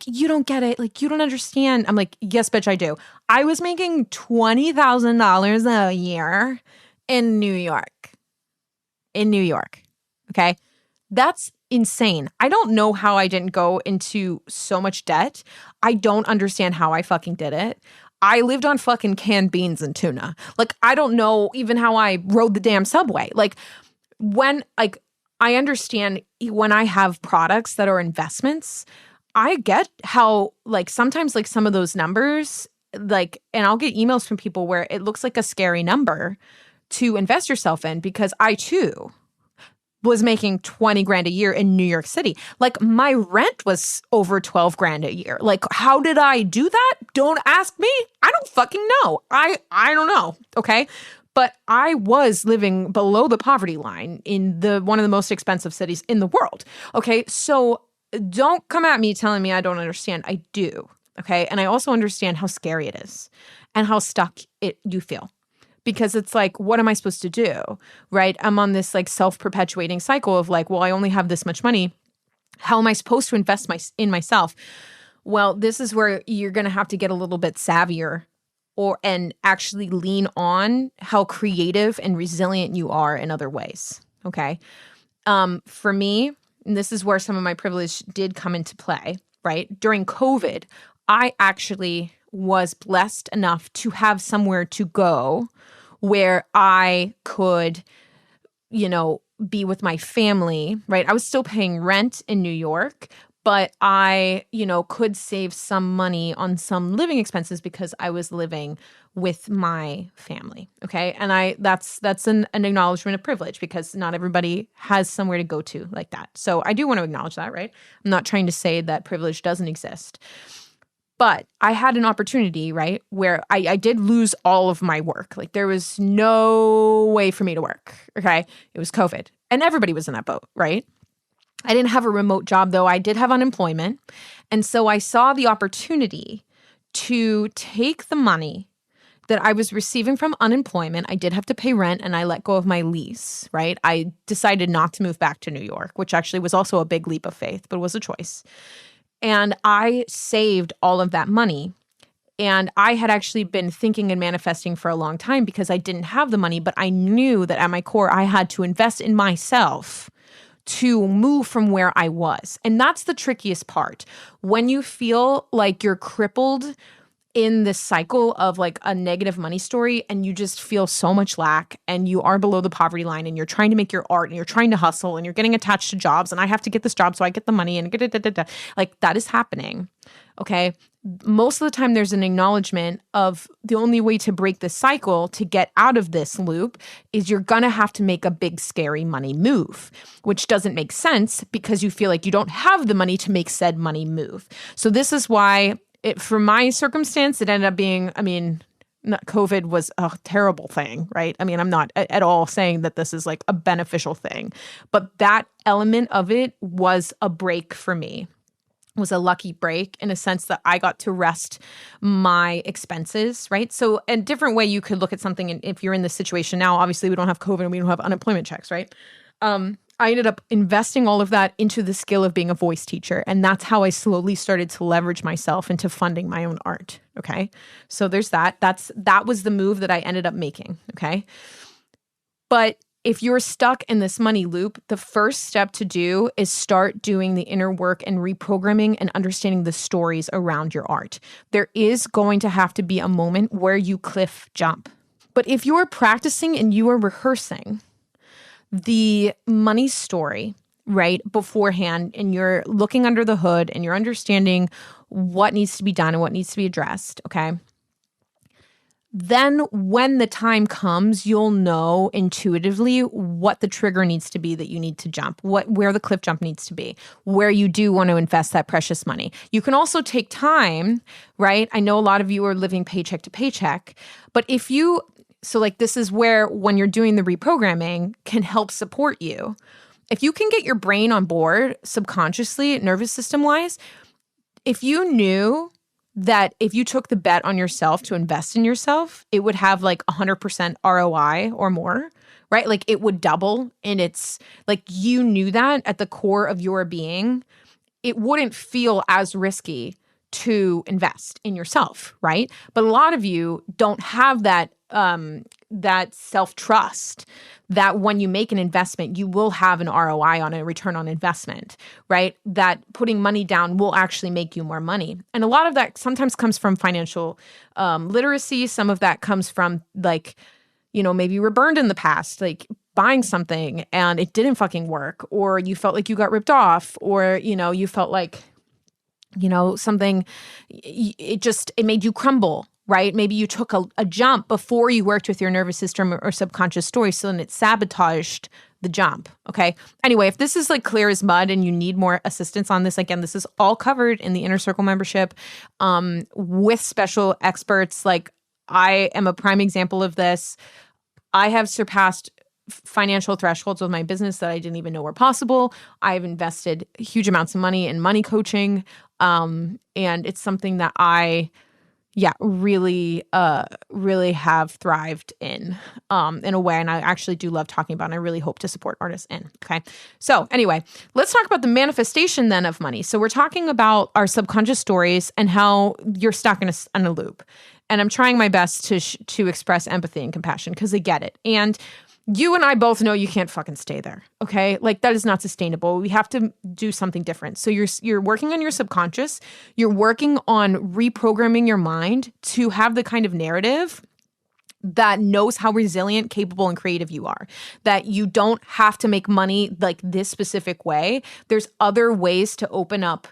you don't get it. Like, you don't understand. I'm like, yes, bitch, I do. I was making $20,000 a year in New York. Okay? That's insane. I don't know how I didn't go into so much debt. I don't understand how I fucking did it. I lived on fucking canned beans and tuna. Like, I don't know even how I rode the damn subway. Like, I understand when I have products that are investments, I get how, like, sometimes, like, some of those numbers, like, and I'll get emails from people where it looks like a scary number to invest yourself in, because I too was making 20 grand a year in New York City. Like, my rent was over 12 grand a year. Like, how did I do that? Don't ask me. I don't fucking know. I don't know. Okay. But I was living below the poverty line in one of the most expensive cities in the world. Okay. So don't come at me telling me I don't understand. I do. Okay. And I also understand how scary it is and how stuck you feel. Because it's like, what am I supposed to do, right? I'm on this like self-perpetuating cycle of like, well, I only have this much money. How am I supposed to invest in myself? Well, this is where you're going to have to get a little bit savvier and actually lean on how creative and resilient you are in other ways, okay? For me, and this is where some of my privilege did come into play, right? During COVID, I actually was blessed enough to have somewhere to go where I could, be with my family, right? I was still paying rent in New York, but I, could save some money on some living expenses because I was living with my family, okay? And that's an acknowledgement of privilege, because not everybody has somewhere to go to like that. So I do want to acknowledge that, right? I'm not trying to say that privilege doesn't exist. But I had an opportunity, right, where I did lose all of my work. Like, there was no way for me to work, okay? It was COVID. And everybody was in that boat, right? I didn't have a remote job, though. I did have unemployment. And so I saw the opportunity to take the money that I was receiving from unemployment. I did have to pay rent, and I let go of my lease, right? I decided not to move back to New York, which actually was also a big leap of faith, but it was a choice. And I saved all of that money. And I had actually been thinking and manifesting for a long time because I didn't have the money, but I knew that at my core, I had to invest in myself to move from where I was. And that's the trickiest part. When you feel like you're crippled in this cycle of like a negative money story and you just feel so much lack and you are below the poverty line and you're trying to make your art and you're trying to hustle and you're getting attached to jobs and I have to get this job so I get the money and like that is happening. Okay. Most of the time there's an acknowledgement of the only way to break this cycle, to get out of this loop, is you're going to have to make a big, scary money move, which doesn't make sense because you feel like you don't have the money to make said money move. So this is why for my circumstance, it ended up being, COVID was a terrible thing, right? I'm not at all saying that this is like a beneficial thing, but that element of it was a break for me. Was a lucky break in a sense that I got to rest my expenses, right? So a different way you could look at something, and if you're in this situation now, obviously we don't have COVID and we don't have unemployment checks, right? I ended up investing all of that into the skill of being a voice teacher. And that's how I slowly started to leverage myself into funding my own art, okay? So there's that. That was the move that I ended up making, okay? But if you're stuck in this money loop, the first step to do is start doing the inner work and reprogramming and understanding the stories around your art. There is going to have to be a moment where you cliff jump. But if you're practicing and you are rehearsing the money story, right, beforehand, and you're looking under the hood and you're understanding what needs to be done and what needs to be addressed, okay? Then when the time comes, you'll know intuitively what the trigger needs to be that you need to jump, where the cliff jump needs to be, where you do want to invest that precious money. You can also take time, right? I know a lot of you are living paycheck to paycheck, but this is where when you're doing the reprogramming can help support you. If you can get your brain on board subconsciously, nervous system wise, if you knew that if you took the bet on yourself to invest in yourself, it would have like 100% ROI or more, right? Like it would double in its, like you knew that at the core of your being, it wouldn't feel as risky to invest in yourself, right? But a lot of you don't have that self-trust that when you make an investment, you will have an ROI on a return on investment, right? That putting money down will actually make you more money. And a lot of that sometimes comes from financial literacy. Some of that comes from like, maybe you were burned in the past, like buying something and it didn't fucking work, or you felt like you got ripped off, or, you felt like, something, it made you crumble. Right? Maybe you took a jump before you worked with your nervous system or subconscious story, so then it sabotaged the jump. Okay. Anyway, if this is like clear as mud and you need more assistance on this, again, this is all covered in the Inner Circle membership with special experts. Like I am a prime example of this. I have surpassed financial thresholds with my business that I didn't even know were possible. I've invested huge amounts of money in money coaching. And it's something that I really have thrived in a way. And I actually do love talking about, and I really hope to support artists in. Okay. So anyway, let's talk about the manifestation then of money. So we're talking about our subconscious stories and how you're stuck in a loop. And I'm trying my best to express empathy and compassion because I get it. And you and I both know you can't fucking stay there, okay? Like that is not sustainable. We have to do something different. So you're working on your subconscious. You're working on reprogramming your mind to have the kind of narrative that knows how resilient, capable, and creative you are. That you don't have to make money like this specific way. There's other ways to open up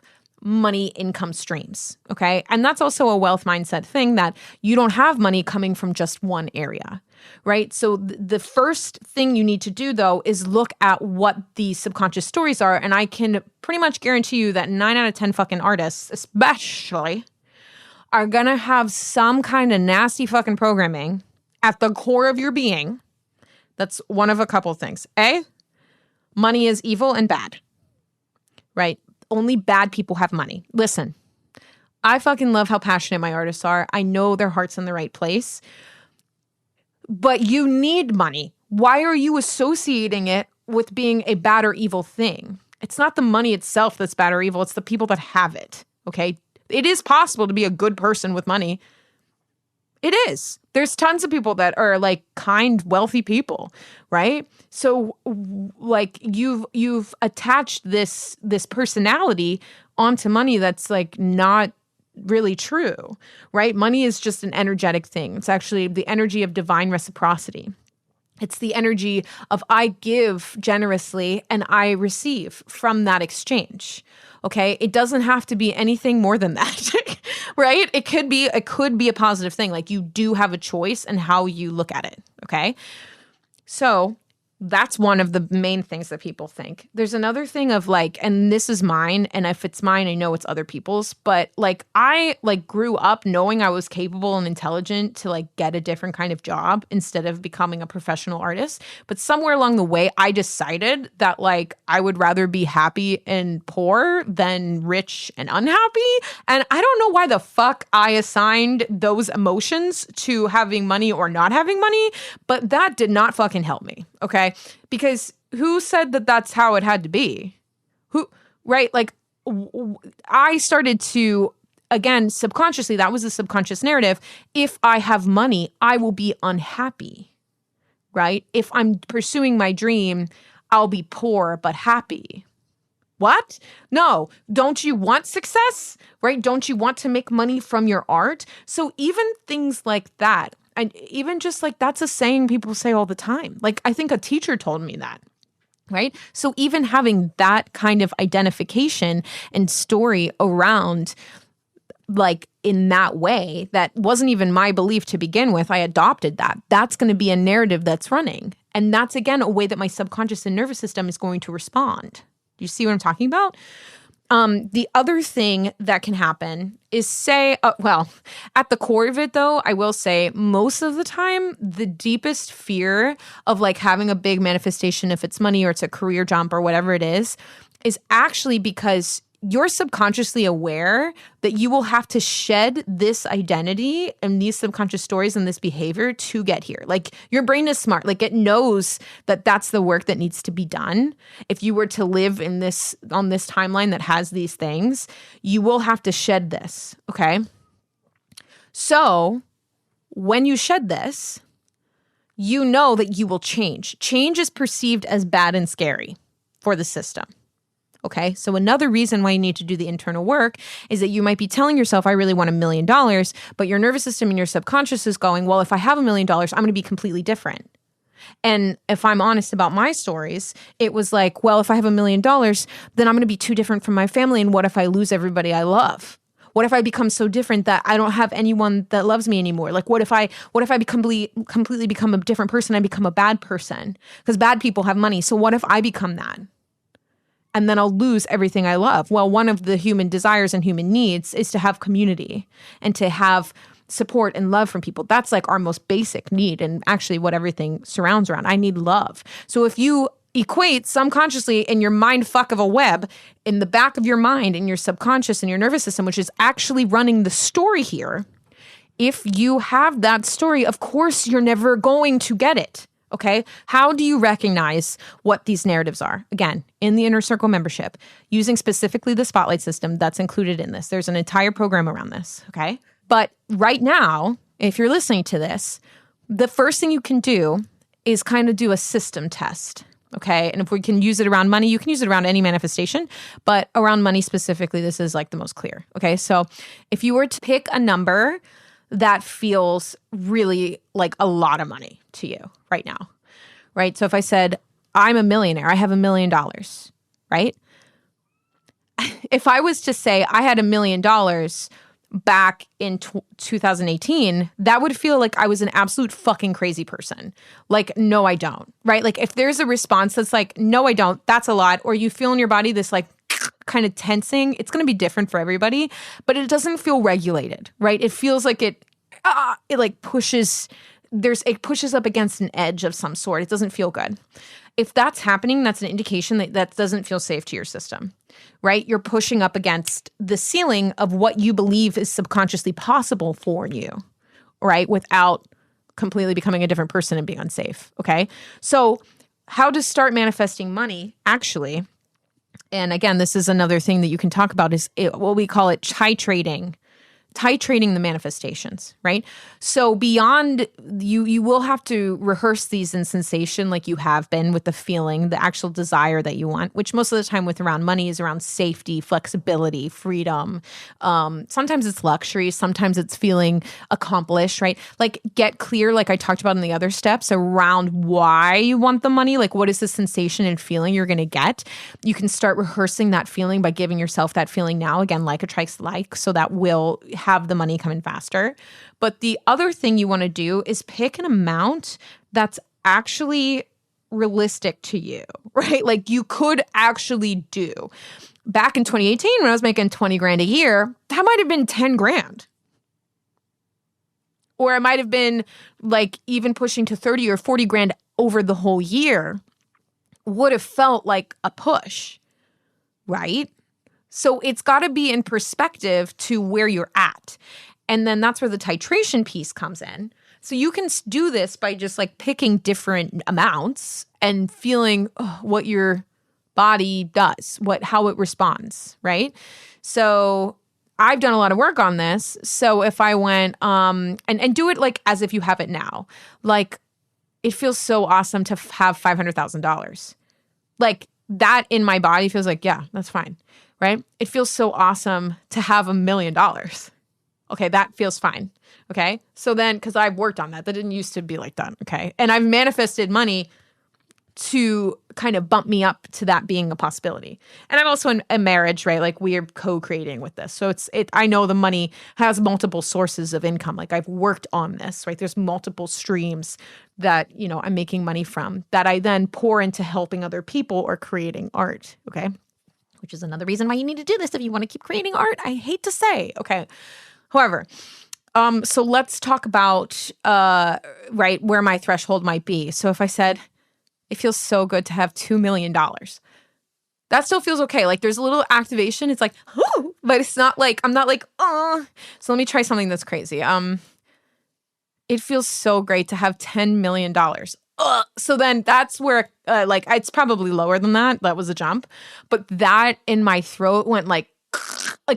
money income streams, okay? And that's also a wealth mindset thing, that you don't have money coming from just one area, right? So the first thing you need to do, though, is look at what the subconscious stories are. And I can pretty much guarantee you that 9 out of 10 fucking artists, especially, are gonna have some kind of nasty fucking programming at the core of your being. That's one of a couple things. A, money is evil and bad, right? Only bad people have money. Listen, I fucking love how passionate my artists are. I know their heart's in the right place. But you need money. Why are you associating it with being a bad or evil thing? It's not the money itself that's bad or evil. It's the people that have it, okay? It is possible to be a good person with money. It is. There's tons of people that are like kind, wealthy people, right? So like you've attached this personality onto money that's like not really true, right? Money is just an energetic thing. It's actually the energy of divine reciprocity. It's the energy of I give generously and I receive from that exchange. Okay. It doesn't have to be anything more than that, right? It could be a positive thing. Like you do have a choice in how you look at it. Okay. So that's one of the main things that people think. There's another thing of like, and this is mine, and if it's mine, I know it's other people's, but like I like grew up knowing I was capable and intelligent to like get a different kind of job instead of becoming a professional artist. But somewhere along the way, I decided that like I would rather be happy and poor than rich and unhappy. And I don't know why the fuck I assigned those emotions to having money or not having money, but that did not fucking help me. Okay. Because who said that that's how it had to be? Who, right? Like I started to, again, subconsciously, that was a subconscious narrative. If I have money, I will be unhappy, right? If I'm pursuing my dream, I'll be poor but happy. What? No. Don't you want success, right? Don't you want to make money from your art? So even things like that, and even just like that's a saying people say all the time. Like I think a teacher told me that, right? So even having that kind of identification and story around like in that way, that wasn't even my belief to begin with. I adopted that. That's going to be a narrative that's running. And that's, again, a way that my subconscious and nervous system is going to respond. Do you see what I'm talking about? The other thing that can happen is say, at the core of it, though, I will say most of the time, the deepest fear of like having a big manifestation, if it's money or it's a career jump or whatever it is actually because you're subconsciously aware that you will have to shed this identity and these subconscious stories and this behavior to get here. Like your brain is smart. Like it knows that that's the work that needs to be done. If you were to live on this timeline that has these things, you will have to shed this. Okay. So when you shed this, you know that you will change. Change is perceived as bad and scary for the system. Okay, so another reason why you need to do the internal work is that you might be telling yourself, I really want $1 million, but your nervous system and your subconscious is going, well, if I have $1 million, I'm going to be completely different. And if I'm honest about my stories, it was like, well, if I have $1 million, then I'm going to be too different from my family. And what if I lose everybody I love? What if I become so different that I don't have anyone that loves me anymore? Like, what if I completely become a different person? I become a bad person because bad people have money. So what if I become that? And then I'll lose everything I love. Well, one of the human desires and human needs is to have community and to have support and love from people. That's like our most basic need and actually what everything surrounds around. I need love. So if you equate subconsciously in your mind fuck of a web, in the back of your mind, in your subconscious and your nervous system, which is actually running the story here, if you have that story, of course you're never going to get it. Okay, how do you recognize what these narratives are? Again, in the Inner Circle membership, using specifically the Spotlight system that's included in this. There's an entire program around this, okay? But right now, if you're listening to this, the first thing you can do is kind of do a system test, okay? And if we can use it around money, you can use it around any manifestation, but around money specifically, this is like the most clear, okay? So if you were to pick a number that feels really like a lot of money to you right now, right? So if I said, I'm a millionaire, I have $1 million, right? If I was to say I had $1 million back in 2018, that would feel like I was an absolute fucking crazy person. Like, no, I don't, right? Like if there's a response that's like, no, I don't, that's a lot, or you feel in your body this like kind of tensing, it's going to be different for everybody, but it doesn't feel regulated, right? It feels like it like pushes up against an edge of some sort. It doesn't feel good. If that's happening, that's an indication that doesn't feel safe to your system, right? You're pushing up against the ceiling of what you believe is subconsciously possible for you, right? Without completely becoming a different person and being unsafe, okay? So how to start manifesting money, actually, and again, this is another thing that you can talk about is what we call it titrating titrating the manifestations, right? So beyond you will have to rehearse these in sensation like you have been with the feeling, the actual desire that you want, which most of the time with around money is around safety, flexibility, freedom. Sometimes it's luxury, sometimes it's feeling accomplished, right? Like get clear, like I talked about in the other steps, around why you want the money. Like what is the sensation and feeling you're going to get? You can start rehearsing that feeling by giving yourself that feeling now. Again, like attracts like, so that will have the money come in faster. But the other thing you want to do is pick an amount that's actually realistic to you, right? Like you could actually do. Back in 2018, when I was making 20 grand a year, that might have been 10 grand. Or it might have been like even pushing to 30 or 40 grand over the whole year would have felt like a push, right? So it's got to be in perspective to where you're at. And then that's where the titration piece comes in. So you can do this by just like picking different amounts and feeling what your body does, how it responds, right? So I've done a lot of work on this. So if I went and do it like as if you have it now, like it feels so awesome to have $500,000. Like that in my body feels like, yeah, that's fine. Right? It feels so awesome to have $1 million. Okay, that feels fine. Okay, so then, because I've worked on that didn't used to be like that. Okay, and I've manifested money to kind of bump me up to that being a possibility. And I'm also in a marriage, right? Like we are co-creating with this. So I know the money has multiple sources of income. Like I've worked on this, right? There's multiple streams that, I'm making money from that I then pour into helping other people or creating art. Okay. Which is another reason why you need to do this if you want to keep creating art. I hate to say. Okay. However, so let's talk about, right, where my threshold might be. So if I said, it feels so good to have $2 million, that still feels okay. Like there's a little activation. It's like, oh, but it's not like, I'm not like, oh. So let me try something that's crazy. It feels so great to have $10 million. So then that's where, like, it's probably lower than that. That was a jump. But that in my throat went like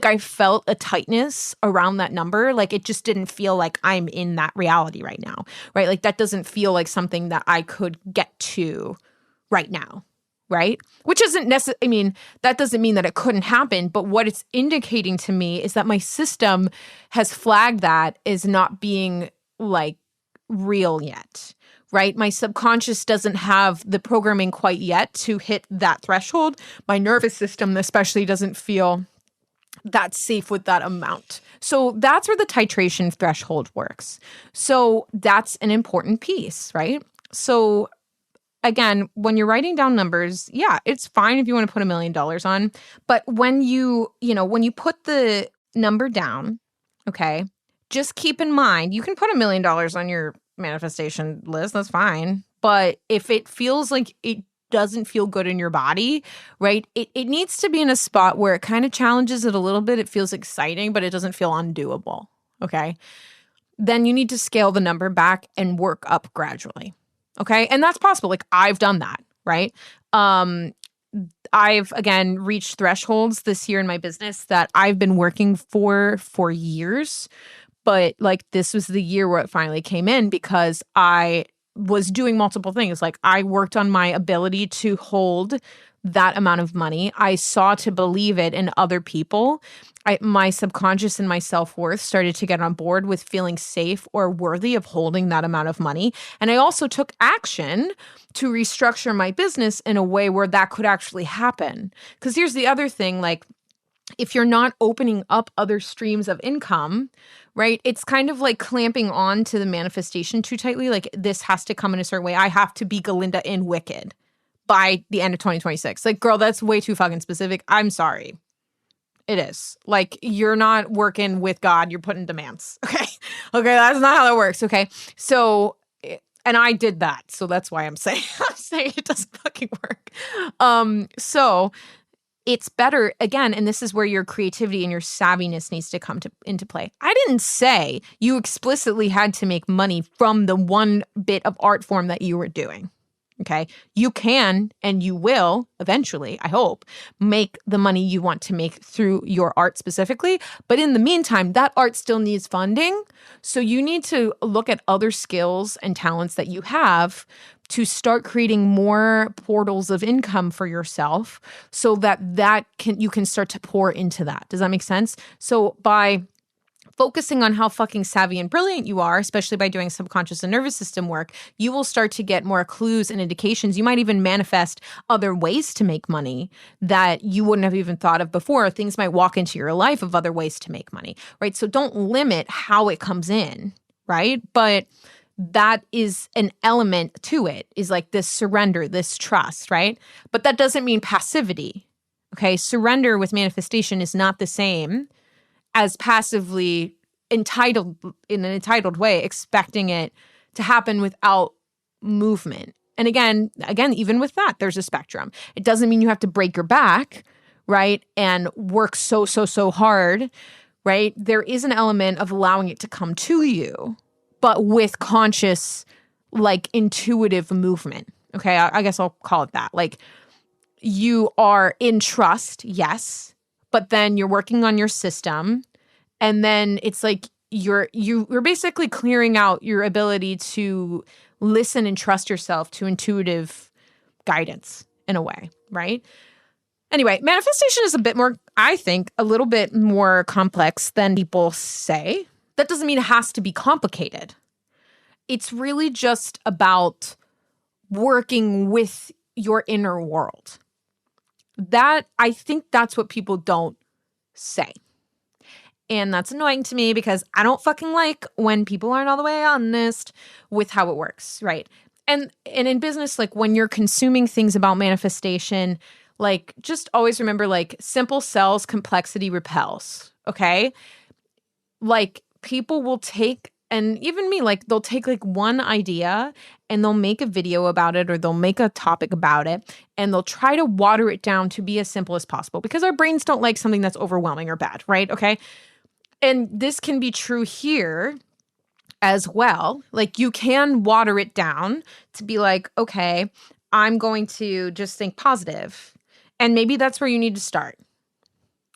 I felt a tightness around that number. Like it just didn't feel like I'm in that reality right now, right? Like that doesn't feel like something that I could get to right now, right? Which isn't necessarily, I mean, that doesn't mean that it couldn't happen. But what it's indicating to me is that my system has flagged that as not being like real yet. Right? My subconscious doesn't have the programming quite yet to hit that threshold. My nervous system especially doesn't feel that safe with that amount. So that's where the titration threshold works. So that's an important piece, right? So again, when you're writing down numbers, yeah, it's fine if you want to put $1 million on. But when you put the number down, okay, just keep in mind, you can put $1 million on your manifestation list, that's fine. But if it feels like it doesn't feel good in your body, right, it needs to be in a spot where it kind of challenges it a little bit. It feels exciting, but it doesn't feel undoable, okay? Then you need to scale the number back and work up gradually, okay? And that's possible. Like I've done that, right? I've, again, reached thresholds this year in my business that I've been working for years. But like this was the year where it finally came in because I was doing multiple things. Like I worked on my ability to hold that amount of money. I saw to believe it in other people. My subconscious and my self-worth started to get on board with feeling safe or worthy of holding that amount of money. And I also took action to restructure my business in a way where that could actually happen. Because here's the other thing, like, if you're not opening up other streams of income, right, it's kind of like clamping on to the manifestation too tightly. Like this has to come in a certain way. I have to be Galinda in Wicked by the end of 2026. Like, girl, that's way too fucking specific. I'm sorry. It is. Like, you're not working with God. You're putting demands. Okay. Okay. That's not how that works. Okay. So, and I did that. So that's why I'm saying it doesn't fucking work. So it's better, again, and this is where your creativity and your savviness needs to come into play. I didn't say you explicitly had to make money from the one bit of art form that you were doing. Okay. You can and you will eventually, I hope, make the money you want to make through your art specifically. But in the meantime, that art still needs funding. So you need to look at other skills and talents that you have to start creating more portals of income for yourself so that you can start to pour into that. Does that make sense? So by focusing on how fucking savvy and brilliant you are, especially by doing subconscious and nervous system work, you will start to get more clues and indications. You might even manifest other ways to make money that you wouldn't have even thought of before. Things might walk into your life of other ways to make money, right? So don't limit how it comes in, right? But that is an element to it, is like this surrender, this trust, right? But that doesn't mean passivity, okay? Surrender with manifestation is not the same as passively entitled in an entitled way, expecting it to happen without movement. And again, even with that, there's a spectrum. It doesn't mean you have to break your back, right? And work so hard, right? There is an element of allowing it to come to you, but with conscious, like intuitive movement. Okay. I guess I'll call it that. Like you are in trust. Yes. But then you're working on your system, and then it's like you're basically clearing out your ability to listen and trust yourself to intuitive guidance in a way, right? Anyway, manifestation is a bit more, I think, a little bit more complex than people say. That doesn't mean it has to be complicated. It's really just about working with your inner world. I think that's what people don't say. And that's annoying to me because I don't fucking like when people aren't all the way honest with how it works, right? And in business, like when you're consuming things about manifestation, like just always remember, like simple sells, complexity repels, okay? Like people will take, and even me, like they'll take like one idea and they'll make a video about it, or they'll make a topic about it, and they'll try to water it down to be as simple as possible because our brains don't like something that's overwhelming or bad, right? Okay. And this can be true here as well. Like you can water it down to be like, okay, I'm going to just think positive. And maybe that's where you need to start.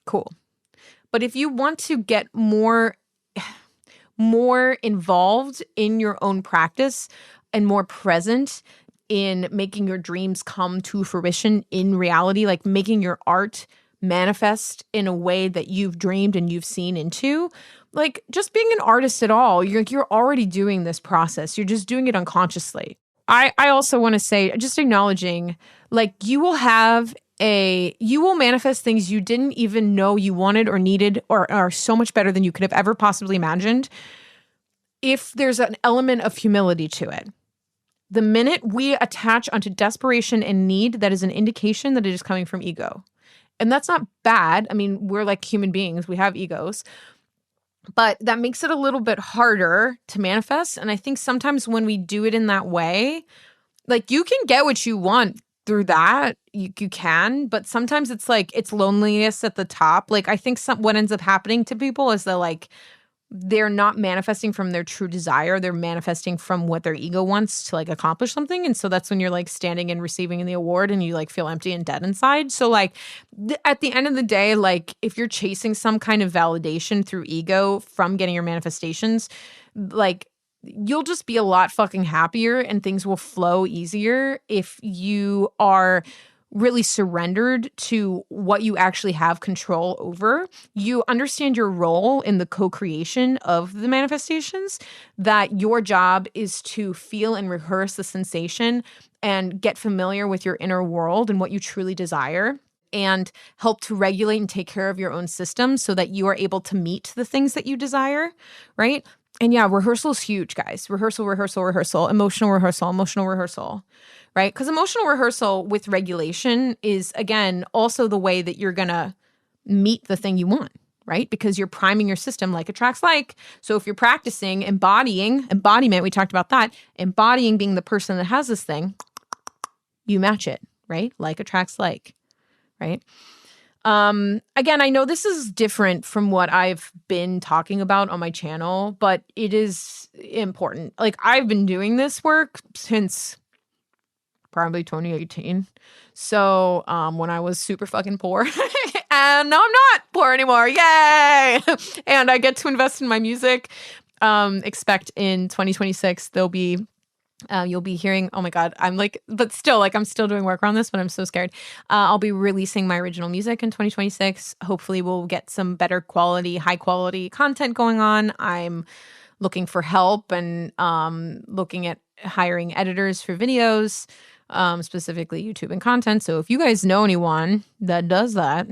Cool. But if you want to get more involved in your own practice and more present in making your dreams come to fruition in reality, like making your art manifest in a way that you've dreamed and you've seen into, like just being an artist at all, you're already doing this process. You're just doing it unconsciously. I also want to say, just acknowledging, like you will manifest things you didn't even know you wanted or needed, or are so much better than you could have ever possibly imagined, if there's an element of humility to it. The minute we attach onto desperation and need, that is an indication that it is coming from ego. And that's not bad. I mean, we're like human beings. We have egos. But that makes it a little bit harder to manifest. And I think sometimes when we do it in that way, like you can get what you want through that. You can. But sometimes it's like it's loneliness at the top. Like I think what ends up happening to people is they're not manifesting from their true desire. They're manifesting from what their ego wants to like accomplish something. And so that's when you're like standing and receiving the award and you like feel empty and dead inside. So like at the end of the day, like if you're chasing some kind of validation through ego from getting your manifestations, like you'll just be a lot fucking happier and things will flow easier if you are really surrendered to what you actually have control over. You understand your role in the co-creation of the manifestations, that your job is to feel and rehearse the sensation and get familiar with your inner world and what you truly desire, and help to regulate and take care of your own system so that you are able to meet the things that you desire, right? And yeah, rehearsal is huge, guys. Rehearsal, emotional rehearsal, right? Because emotional rehearsal with regulation is, again, also the way that you're going to meet the thing you want, right? Because you're priming your system like attracts like. So if you're practicing embodiment, we talked about that, embodying being the person that has this thing, you match it, right? Like attracts like, right? Again, I know this is different from what I've been talking about on my channel, but it is important. Like I've been doing this work since probably 2018. So when I was super fucking poor. And now I'm not poor anymore. Yay! And I get to invest in my music. Expect in 2026, you'll be hearing, oh my God, I'm still doing work around this, but I'm so scared. I'll be releasing my original music in 2026. Hopefully we'll get some better quality, high quality content going on. I'm looking for help and looking at hiring editors for videos, specifically YouTube and content. So if you guys know anyone that does that,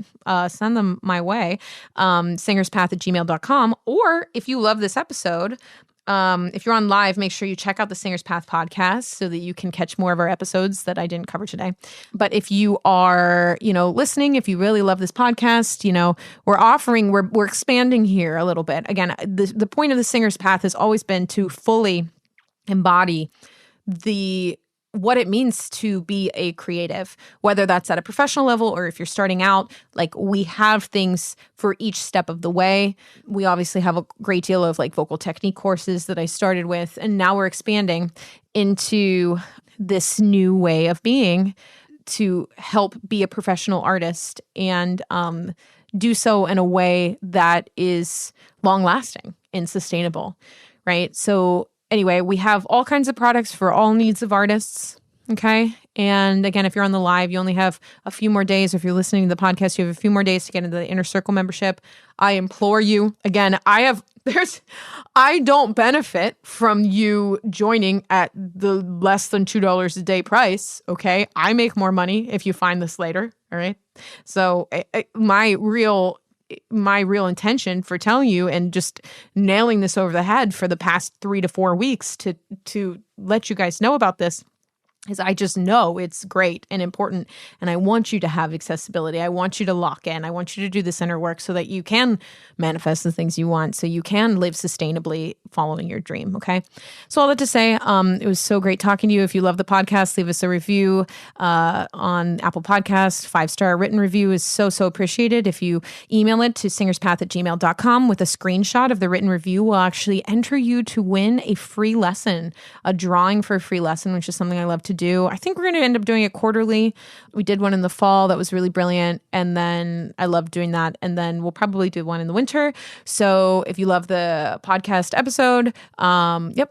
send them my way, singerspath@gmail.com. Or if you love this episode, if you're on live, make sure you check out the Singer's Path podcast so that you can catch more of our episodes that I didn't cover today. But if you are, listening, if you really love this podcast, we're expanding here a little bit. Again, the point of the Singer's Path has always been to fully embody what it means to be a creative, whether that's at a professional level or if you're starting out. Like, we have things for each step of the way. We obviously have a great deal of vocal technique courses that I started with, and now we're expanding into this new way of being to help be a professional artist and do so in a way that is long lasting and sustainable, right? So anyway, we have all kinds of products for all needs of artists, okay? And again, if you're on the live, you only have a few more days. If you're listening to the podcast, you have a few more days to get into the Inner Circle membership. I implore you. Again, I don't benefit from you joining at the less than $2 a day price, okay? I make more money if you find this later, all right? So my real intention for telling you and just nailing this over the head for the past 3 to 4 weeks to let you guys know about this is I just know it's great and important, and I want you to have accessibility. I want you to lock in. I want you to do this inner work so that you can manifest the things you want, so you can live sustainably following your dream, okay? So all that to say, it was so great talking to you. If you love the podcast, leave us a review on Apple Podcasts. 5-star written review is so appreciated. If you email it to singerspath@gmail.com with a screenshot of the written review, we'll actually enter you to win a free lesson, a drawing for a free lesson, which is something I love to do. I think we're going to end up doing it quarterly. We did one in the fall that was really brilliant, and then I love doing that, and then we'll probably do one in the winter. So if you love the podcast episode,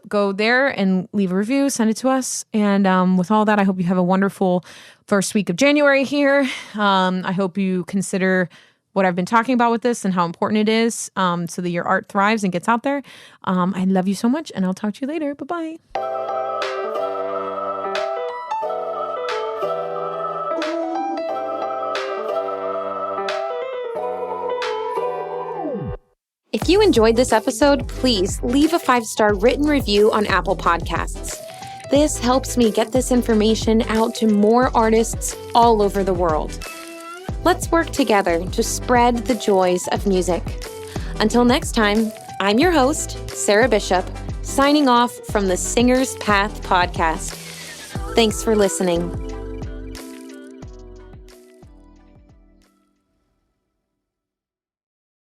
go there and leave a review, send it to us. And with all that, I hope you have a wonderful first week of January here. I hope you consider what I've been talking about with this and how important it is, so that your art thrives and gets out there. I love you so much, and I'll talk to you later. Bye-bye. If you enjoyed this episode, please leave a 5-star written review on Apple Podcasts. This helps me get this information out to more artists all over the world. Let's work together to spread the joys of music. Until next time, I'm your host, Sarah Bishop, signing off from the Singer's Path podcast. Thanks for listening.